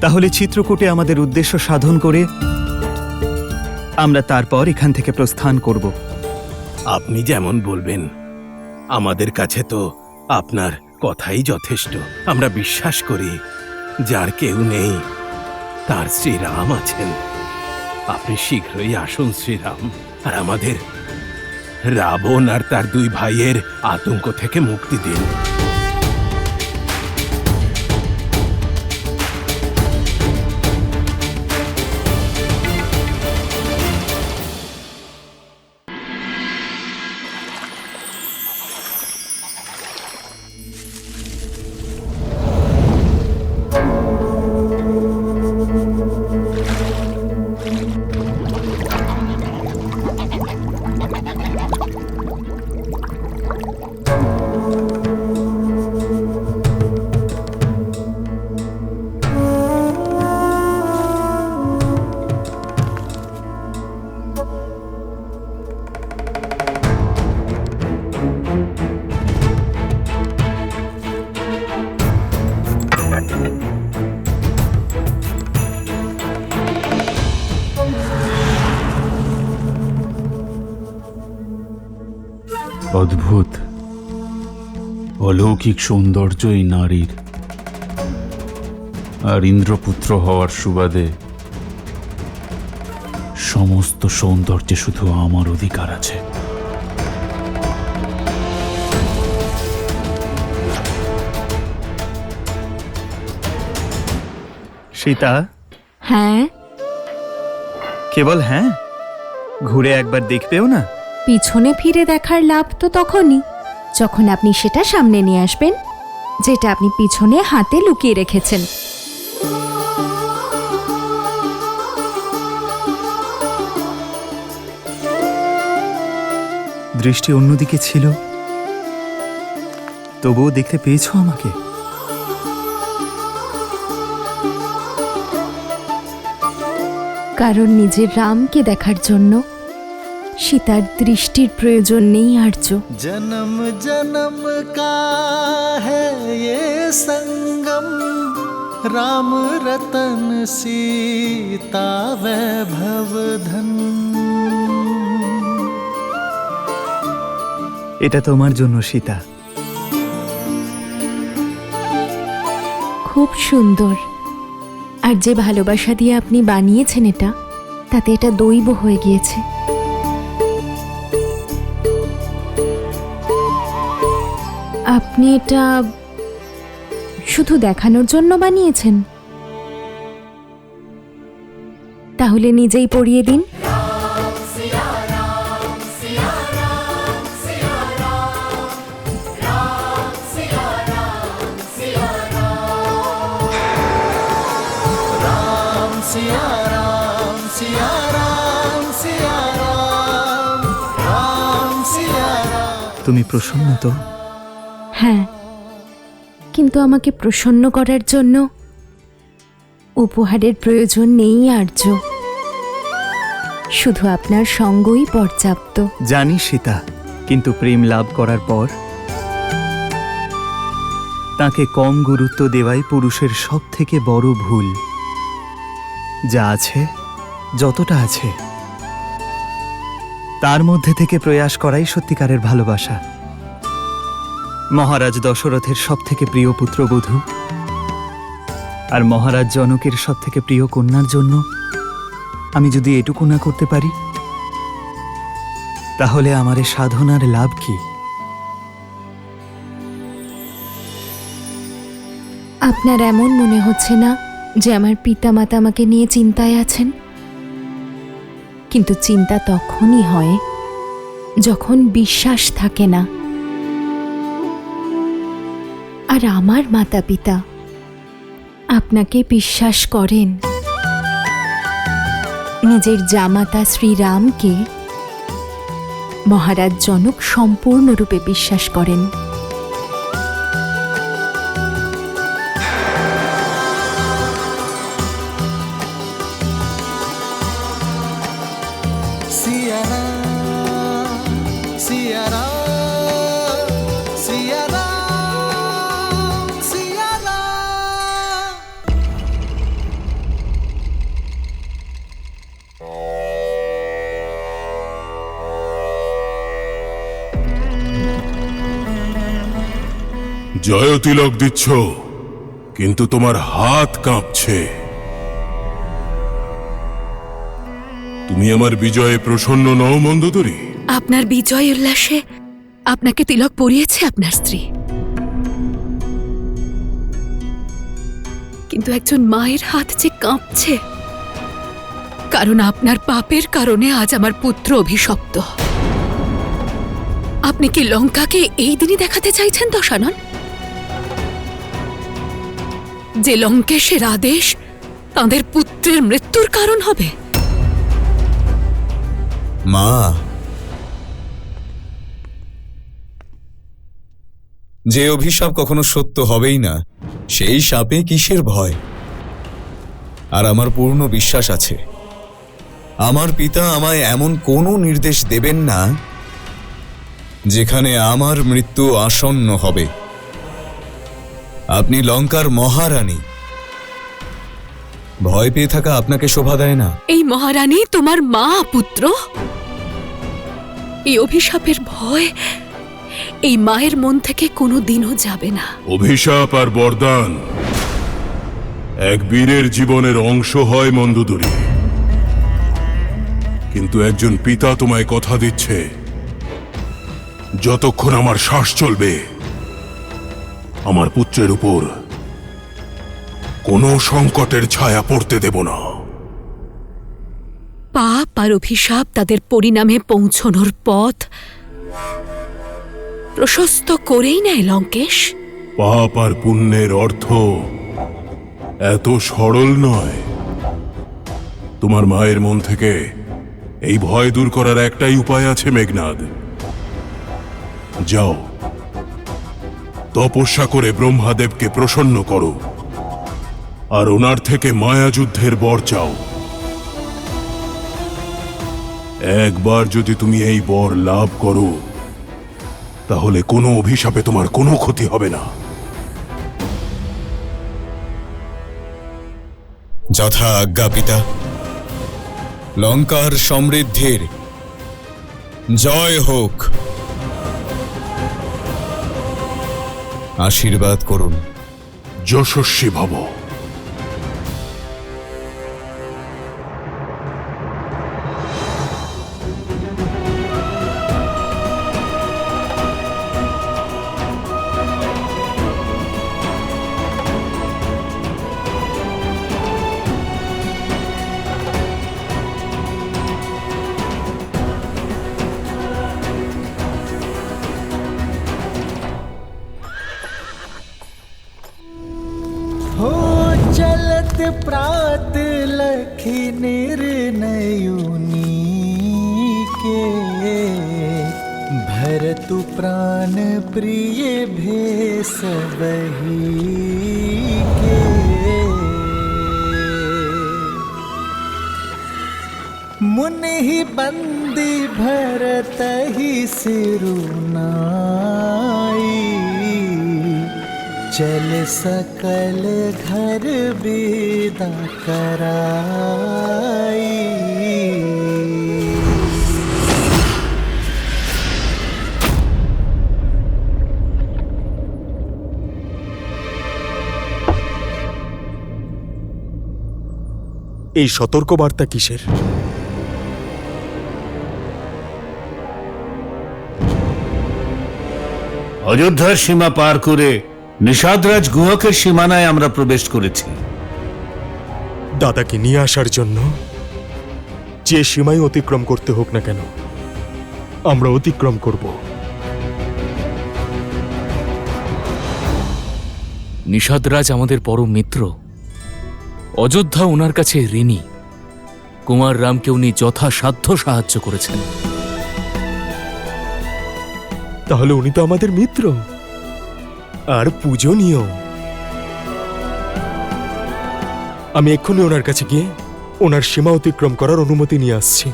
তাহলে চিত্রকূটে আমাদের উদ্দেশ্য সাধন করে আমরা তারপর এখান থেকে প্রস্থান করব। আপনি যেমন বলবেন, আমাদের কাছে তো আপনার কথাই যথেষ্ট। আমরা বিশ্বাস করি, যার কেউ নেই তার শ্রীরাম আছেন। আপনি শীঘ্রই আসুন শ্রীরাম, আর আমাদের রাবণ আর তার দুই ভাইয়ের আতঙ্ক থেকে মুক্তি দিন। অদ্ভুত অলৌকিক সৌন্দর্য এই নারীর, আর ইন্দ্রপুত্র হওয়ার সুবাদে সমস্ত সৌন্দর্যে শুধু আমার অধিকার আছে। সীতা, হ্যাঁ? কেবল হ্যাঁ? ঘুরে একবার দেখবেও না? পিছনে ফিরে দেখার লাভ তো তখনই যখন আপনি সেটা সামনে নিয়ে আসবেন, যেটা আপনি পিছনে হাতে লুকিয়ে রেখেছেন। দৃষ্টি অন্যদিকে ছিল, তবুও দেখতে পেয়েছো আমাকে? কারণ নিজের রামকে দেখার জন্য সীতার দৃষ্টির প্রয়োজন নেই আর্য। जन्म जन्म का है ये संगम, राम रतन सीता वैभव धन। এটা তোমার জন্য সীতা। খুব সুন্দর। আর যে ভালোবাসা দিয়ে আপনি বানিয়েছেন এটা, তাতে এটা দৈব হয়ে গিয়েছে। আপনি এটা শুধু দেখানোর জন্য বানিয়েছেন? তাহলে নিজেই পরিয়ে দিন। তুমি প্রসন্ন তো? হ্যাঁ, কিন্তু আমাকে প্রসন্ন করার জন্য উপহারের প্রয়োজন নেই আর্য। শুধু আপনার সঙ্গই পর্যাপ্ত। জানি সীতা, কিন্তু প্রেম লাভ করার পর তাকে কম গুরুত্ব দেওয়াই পুরুষের সব থেকে বড় ভুল। যা আছে, যতটা আছে, তার মধ্যে থেকে প্রয়াস করাই সত্যিকারের ভালোবাসা। মহারাজ দশরথের সব থেকে প্রিয় পুত্রবধূ আর মহারাজ জনকের সব থেকে প্রিয় কন্যার জন্য আমি যদি এটুকু না করতে পারি, তাহলে আমার এ সাধনার লাভ কি? আপনার এমন মনে হচ্ছে না যে আমার পিতামাতা আমাকে নিয়ে চিন্তায় আছেন? কিন্তু চিন্তা তখনই হয় যখন বিশ্বাস থাকে না। আর আমার মাতা পিতা আপনাকে বিশ্বাস করেন। নিজের জামাতা শ্রীরামকে মহারাজ জনক সম্পূর্ণরূপে বিশ্বাস করেন। सिया राम, सिया राम, सिया राम, सिया राम। জয় তিলক দিচ্ছ, কিন্তু তোমার হাত কাঁপছে। তুমি আমার বিজয়ে প্রসন্ন নও মন্দোদরী? আপনার বিজয় উল্লাসে আপনাকে তিলক পরিয়েছে আপনার স্ত্রী, কিন্তু একজন মায়ের হাত যে কাঁপছে, কারণ আপনার পাপের কারণে আজ আমার পুত্র অভিশপ্ত। আপনি কি লঙ্কাকে এই দিনই দেখাতে চাইছেন দশানন, যে লঙ্কেশের আদেশ তাঁদের পুত্রের মৃত্যুর কারণ হবে? মা, যে অভিশাপ কখনো সত্য হবেই না, সেই শাপে কিসের ভয়? আর আমার পূর্ণ বিশ্বাস আছে, আমার পিতা আমায় এমন কোনো নির্দেশ দেবেন না যেখানে আমার মৃত্যু আসন্ন হবে। আপনি লঙ্কার মহারানী, ভয় পেয়ে থাকা আপনাকে শোভা দেয় না। এই মহারানী তোমার মা পুত্র, এই অভিশাপের ভয় এই মায়ের মন থেকে কোনো দিনও যাবে না। অভিশাপ আর বরদান এক বীরের জীবনের অংশ হয় মন্দোদরী, কিন্তু একজন পিতা তোমায় কথা দিচ্ছে, যতক্ষণ আমার শ্বাস চলবে আমার পুত্রের উপর কোনো সংকটের ছায়া পড়তে দেব না। পাপ আর অভিশাপ তাদের পরিণামে পৌঁছনোর পথ প্রশস্ত করেই নেয় লঙ্কেশ। পাপ আর পুণ্যের অর্থ এত সরল নয়। তোমার মায়ের মন থেকে এই ভয় দূর করার একটাই উপায় আছে মেঘনাদ। যাও, তপস্যা করে ব্রহ্মাদেবকে প্রসন্ন করো আর ওনার থেকে মায়াযুদ্ধের বর চাও। একবার যদি তুমি এই বর লাভ করো তাহলে কোনো অভিশাপে তোমার কোনো ক্ষতি হবে না। যথা আজ্ঞা পিতা। লঙ্কার সমৃদ্ধির জয় হোক। আশীর্বাদ করুন। যশস্বী ভব। हो चलत प्रात लखी निर्णयुनी के भरतु प्राण प्रिय भेष बही के मुनि ही बंदी भरत ही सिरुनाई चल सकल घर विदा कराई। এই সতর্কবার্তা কিসের? অযোধ্যার সীমা পার করে নিষাদরাজ গুহকের সীমানায় আমরা প্রবেশ করেছি। দাদাকে নিয়ে আসার জন্য যে সীমাই অতিক্রম করতে হোক না কেন আমরা অতিক্রম করব। নিষাদরাজ আমাদের পরম মিত্র। অযোধ্যা ওনার কাছে ঋণী। কুমার রামকে উনি যথাসাধ্য সাহায্য করেছেন। তাহলে উনি তো আমাদের মিত্র আর পূজনীয়। আমি এক্ষুনি ওনার কাছে গিয়ে ওনার সীমা অতিক্রম করার অনুমতি নিয়ে আসছি।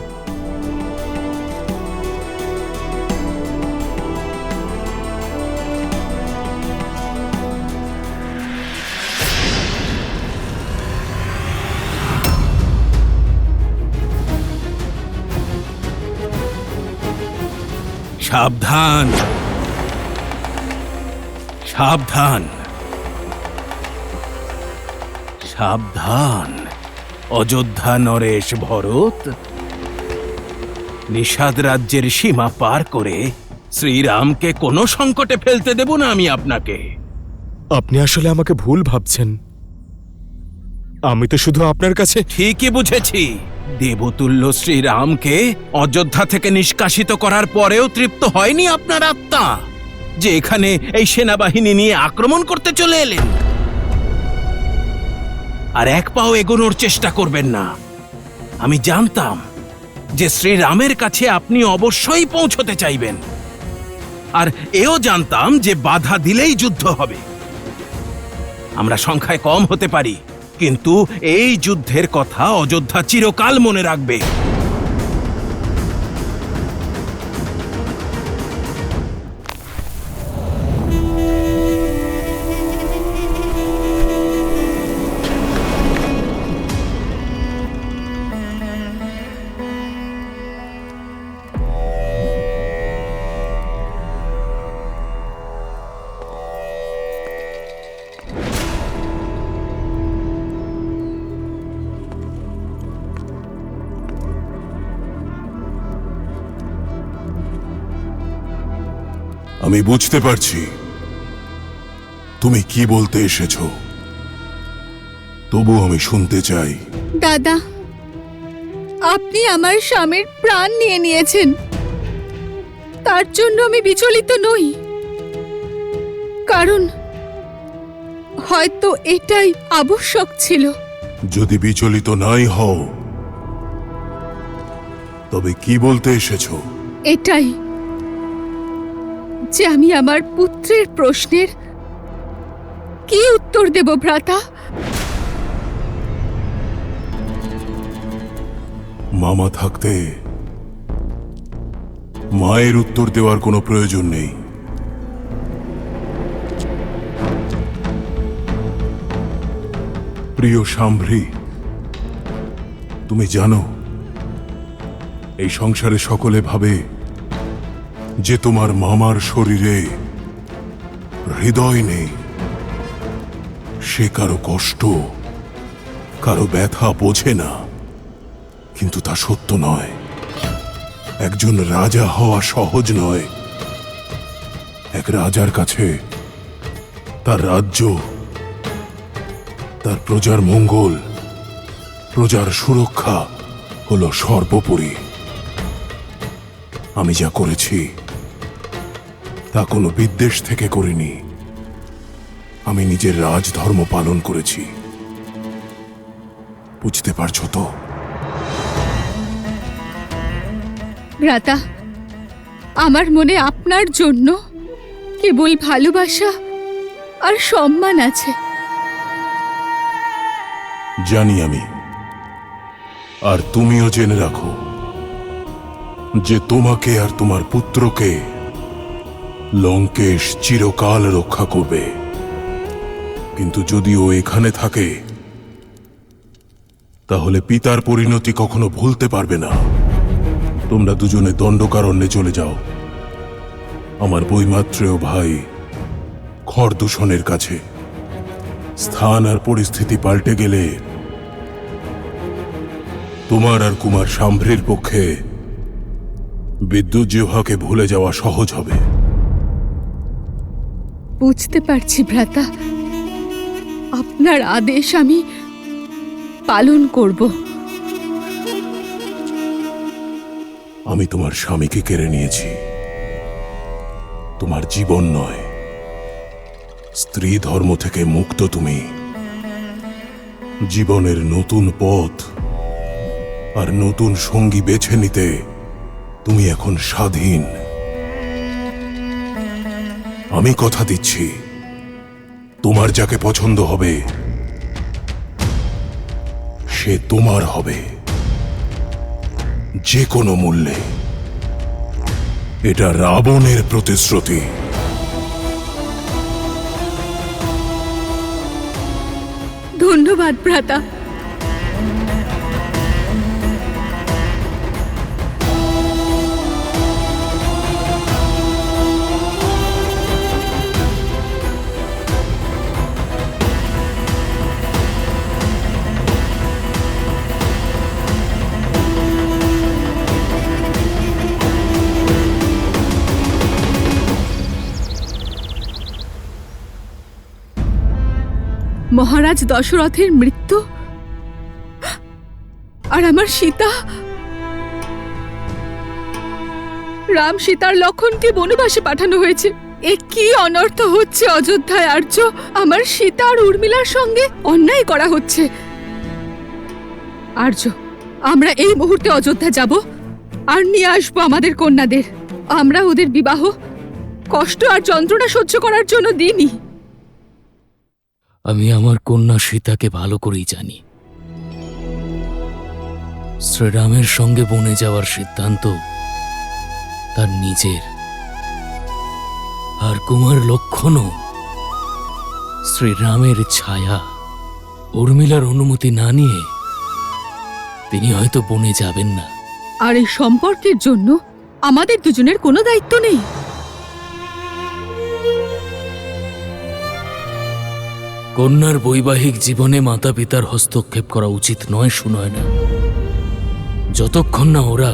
সাবধান, সাবধান, সাবধান। অযোধ্যা নরেশ ভরত, নিষাদ রাজ্যের সীমা পার করে শ্রীরামকে কোনো সংকটে ফেলতে দেব না আমি আপনাকে। আপনি আসলে আমাকে ভুল ভাবছেন। আমি তো শুধু আপনার কাছে। ঠিকই বুঝেছি। দেবতুল্য শ্রীরামকে অযোধ্যা থেকে নিষ্কাশিত করার পরেও তৃপ্ত হয়নি আপনার আত্মা যে এখানে এই সেনাবাহিনী নিয়ে আক্রমণ করতে চলে এলেন। আর এক পাও এগোনোর চেষ্টা করবেন না। আমি জানতাম যে শ্রীরামের কাছে আপনি অবশ্যই পৌঁছতে চাইবেন, আর এও জানতাম যে বাধা দিলেই যুদ্ধ হবে। আমরা সংখ্যায় কম হতে পারি, কিন্তু এই যুদ্ধের কথা অযোধ্যা চিরকাল মনে রাখবে। আমি বুঝতে পারছি তুমি কি বলতে এসেছো, তবু আমি শুনতে চাই। দাদা, আপনি আমার স্বামীর প্রাণ নিয়ে নিয়েছেন, তার জন্য আমি বিচলিত নই। কারণ হয়তো এটাই আবশ্যক ছিল। যদি বিচলিত নাই হও, তবে কি বলতে এসেছো? এটাই যে আমি আমার পুত্রের প্রশ্নের কি উত্তর দেব ভ্রাতা? মামা থাকতে মায়ের উত্তর দেওয়ার কোনো প্রয়োজন নেই। প্রিয় শাম্ভ্রী, তুমি জানো এই সংসারে সকলে ভাবে যে তোমার মামার শরীরে হৃদয় নেই, সে কারো কষ্ট, কারো ব্যথা বোঝে না। কিন্তু তা সত্য নয়। একজন রাজা হওয়া সহজ নয়। এক রাজার কাছে তার রাজ্য, তার প্রজার মঙ্গল, প্রজার সুরক্ষা হলো সর্বোপরি। আমি যা করেছি তা কোনো বিদ্বেষ থেকে করিনি। আমি নিজের রাজধর্ম পালন করেছি। বুঝতে পারছো তো? ভ্রাতা, আমার মনে আপনার জন্য কেবল ভালোবাসা আর সম্মান আছে। জানি আমি, আর তুমিও জেনে রাখো যে তোমাকে আর তোমার পুত্রকে লঙ্কেশ চিরকাল রক্ষা করবে। কিন্তু যদি ও এখানে থাকে, তাহলে পিতার পরিণতি কখনো ভুলতে পারবে না। তোমরা দুজনে দণ্ডকারণ্যে চলে যাও, আমার বৈমাত্রেয় ভাই খরদূষণের কাছে। স্থান আর পরিস্থিতি পাল্টে গেলে তোমার আর কুমার শাম্ভ্রীর পক্ষে বিদ্যুৎ জিহ্বাকে ভুলে যাওয়া সহজ হবে। বুঝতে পারছি ভ্রাতা, আপনার আদেশ আমি পালন করব। আমি তোমার স্বামীকে কেড়ে নিয়েছি, তোমার জীবন নয়। স্ত্রী ধর্ম থেকে মুক্ত তুমি। জীবনের নতুন পথ আর নতুন সঙ্গী বেছে নিতে তুমি এখন স্বাধীন। আমি কথা দিচ্ছি, তোমার যাকে পছন্দ হবে সে তোমার হবে, যে কোনো মূল্যে। এটা রাবণের প্রতিশ্রুতি। ধন্যবাদ ভ্রাতা। মহারাজ দশরথের মৃত্যু আর আমার সীতা, রাম সীতার লক্ষণকে বনবাসে পাঠানো হয়েছে। এ কি অনর্থ হচ্ছে অযোধ্যায় আর্য? আমার সীতা আর উর্মিলার সঙ্গে অন্যায় করা হচ্ছে। আর্য, আমরা এই মুহূর্তে অযোধ্যা যাব আর নিয়ে আসবো আমাদের কন্যাদের। আমরা ওদের বিবাহ কষ্ট আর যন্ত্রণা সহ্য করার জন্য দিইনি। আমি আমার কন্যা সীতাকে ভালো করেই জানি। শ্রীরামের সঙ্গে বনে যাওয়ার সিদ্ধান্ত তার নিজের, আর কুমার লক্ষণও শ্রীরামের ছায়া। উর্মিলার অনুমতি না নিয়ে তিনি হয়তো বনে যাবেন না। আর এই সম্পর্কের জন্য আমাদের দুজনের কোনো দায়িত্ব নেই। কন্যার বৈবাহিক জীবনে মাতা পিতার হস্তক্ষেপ করা উচিত নয় সুনয়না, যতক্ষণ না ওরা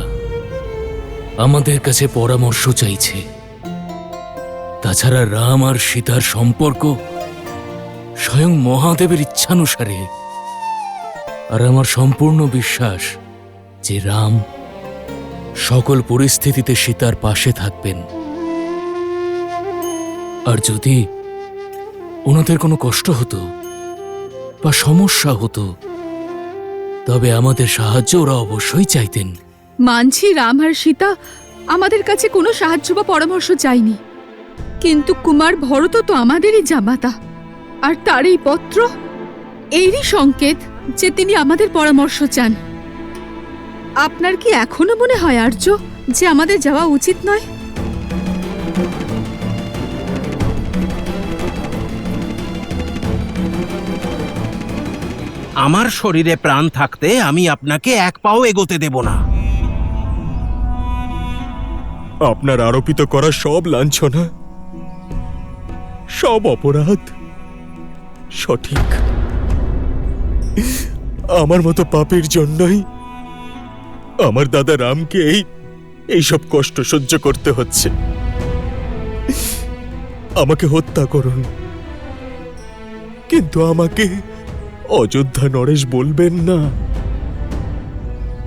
আমাদের কাছে পরামর্শ চাইছে। তাছাড়া রাম আর সীতার সম্পর্ক স্বয়ং মহাদেবের ইচ্ছানুসারে। আর আমার সম্পূর্ণ বিশ্বাস যে রাম সকল পরিস্থিতিতে সীতার পাশে থাকবেন। আর যদি ওনাদের কোনো কষ্ট হতো বা সমস্যা হতো, তবে আমাদের সাহায্য ওরা অবশ্যই চাইতেন। মানছি রাম আর সীতা আমাদের কাছে কোনো সাহায্য বা পরামর্শ চাইনি, কিন্তু কুমার ভরত তো আমাদেরই জামাতা, আর তার এই পত্র এরই সংকেত যে তিনি আমাদের পরামর্শ চান। আপনার কি এখনো মনে হয় আর্য যে আমাদের যাওয়া উচিত নয়? আমার শরীরে প্রাণ থাকতে আমি আপনাকে এক পাও এগোতে দেব না। আপনার আরোপিত করা সব লাঞ্ছনা, সব অপরাধ সঠিক। আমার মতো পাপীর জন্যই আমার দাদা রামকে এইসব কষ্ট সহ্য করতে হচ্ছে। আমাকে হত্যা করুন, কিন্তু আমাকে অযোধ্যা নরেশ বলবেন না।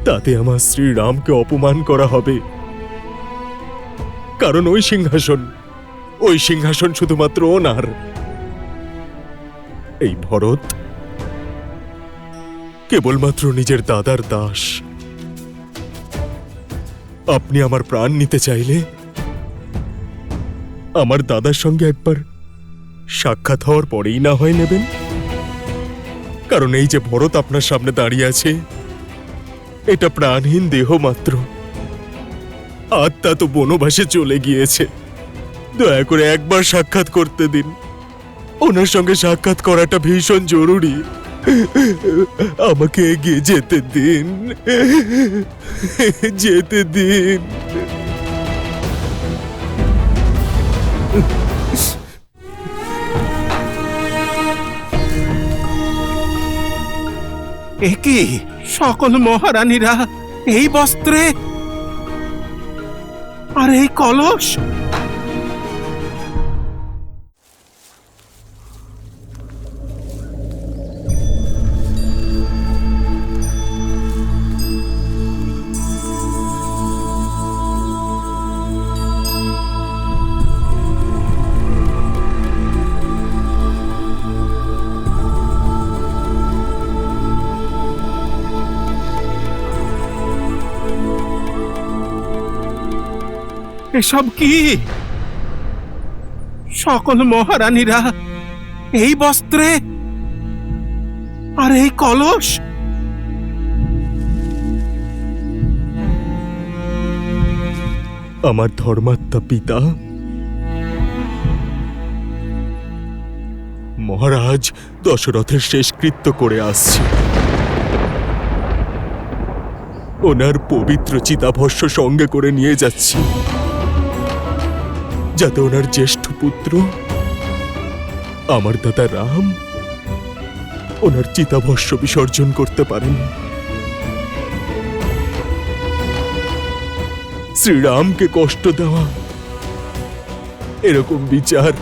তাতে আমার শ্রীরামকে অপমান করা হবে, কারণ ওই সিংহাসন শুধুমাত্র ওনার। এই ভরত কেবলমাত্র নিজের দাদার দাস। আপনি আমার প্রাণ নিতে চাইলে আমার দাদার সঙ্গে একবার সাক্ষাৎ হওয়ার পরেই না হয় নেবেন। কারণ এই যে ভরত আপনার সামনে দাঁড়িয়ে আছে, এটা প্রাণহীন দেহ মাত্র। আত্মা তো বনবাসে চলে গিয়েছে। দয়া করে একবার সাক্ষাৎ করতে দিন। ওনার সঙ্গে সাক্ষাৎ করাটা ভীষণ জরুরি। আমাকে এগিয়ে যেতে দিন, যেতে দিন। এ কি, সকল মহারানীরা এই বস্ত্রে আর এই কলস? এসব কি? সকল মহারানীরা এই বস্ত্রে আর এই কলস? আমার ধর্মাত্মা পিতা মহারাজ দশরথের শেষকৃত্য করে আসছে। ওনার পবিত্র চিতাভস্য সঙ্গে করে নিয়ে যাচ্ছি, যাতে ওনার জ্যেষ্ঠ পুত্র আমার দাদা রাম ওনার চিতাভস্য বিসর্জন করতে পারেন। শ্রীরামকে কষ্ট দেওয়া, এরকম বিচার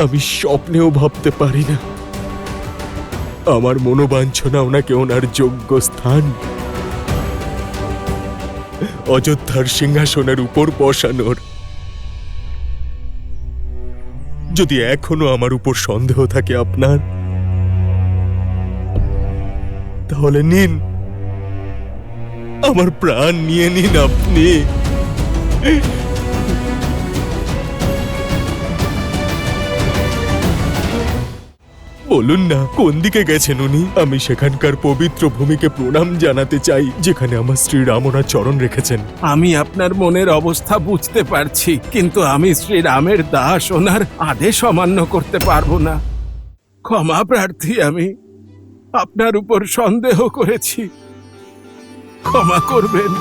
আমি স্বপ্নেও ভাবতে পারি না। আমার মনোবাঞ্ছনা ওনাকে ওনার যোগ্য স্থান অযোধ্যার সিংহাসনের উপর বসানোর। যদি এখনো আমার উপর সন্দেহ থাকে আপনার, তাহলে নিন, আমার প্রাণ নিয়ে নিন আপনি। বলুন না, কোন দিকে গেছেন উনি? আমি সেখানকার পবিত্র ভূমিকে প্রণাম জানাতে চাই, যেখানে আমার শ্রীরাম ওনার চরণ রেখেছেন। আমি আপনার মনের অবস্থা বুঝতে পারছি, কিন্তু আমি শ্রীরামের দাস, ওনার আদেশ অমান্য করতে পারবো না। ক্ষমা প্রার্থী, আমি আপনার উপর সন্দেহ করেছি, ক্ষমা করবেন।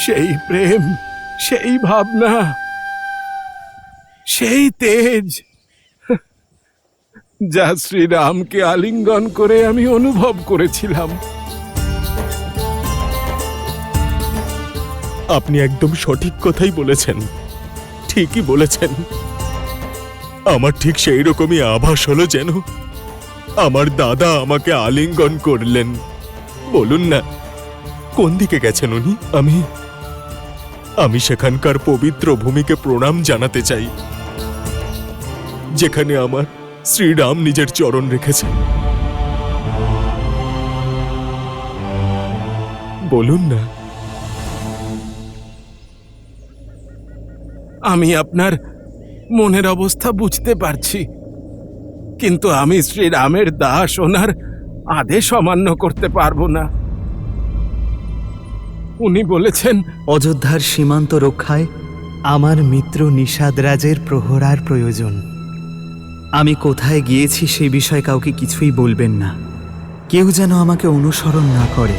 সেই প্রেম, সেই ভাবনা, সেই তেজ যা শ্রীরামকে আলিঙ্গন করে আমি অনুভব করেছিলাম। আপনি একদম সঠিক কথাই বলেছেন, ঠিকই বলেছেন। আমার ঠিক সেই রকমই আভাস হলো যেন আমার দাদা আমাকে আলিঙ্গন করলেন। বলুন না কোন দিকে গেছেন উনি? আমি সেখানকার পবিত্র ভূমিকে প্রণাম জানাতে চাই, যেখানে আমার শ্রীরাম নিজের চরণ রেখেছেন। বলুন না। আমি আপনার মনের অবস্থা বুঝতে পারছি, কিন্তু আমি শ্রীরামের দাস, ওনার আদেশ অমান্য করতে পারবো না। উনি বলেছেন অযোধ্যার সীমান্ত রক্ষায় আমার মিত্র নিষাদরাজের প্রহরার প্রয়োজন। আমি কোথায় গিয়েছি সে বিষয়ে কাউকে কিছুই বলবেন না। কেউ যেন আমাকে অনুসরণ না করে।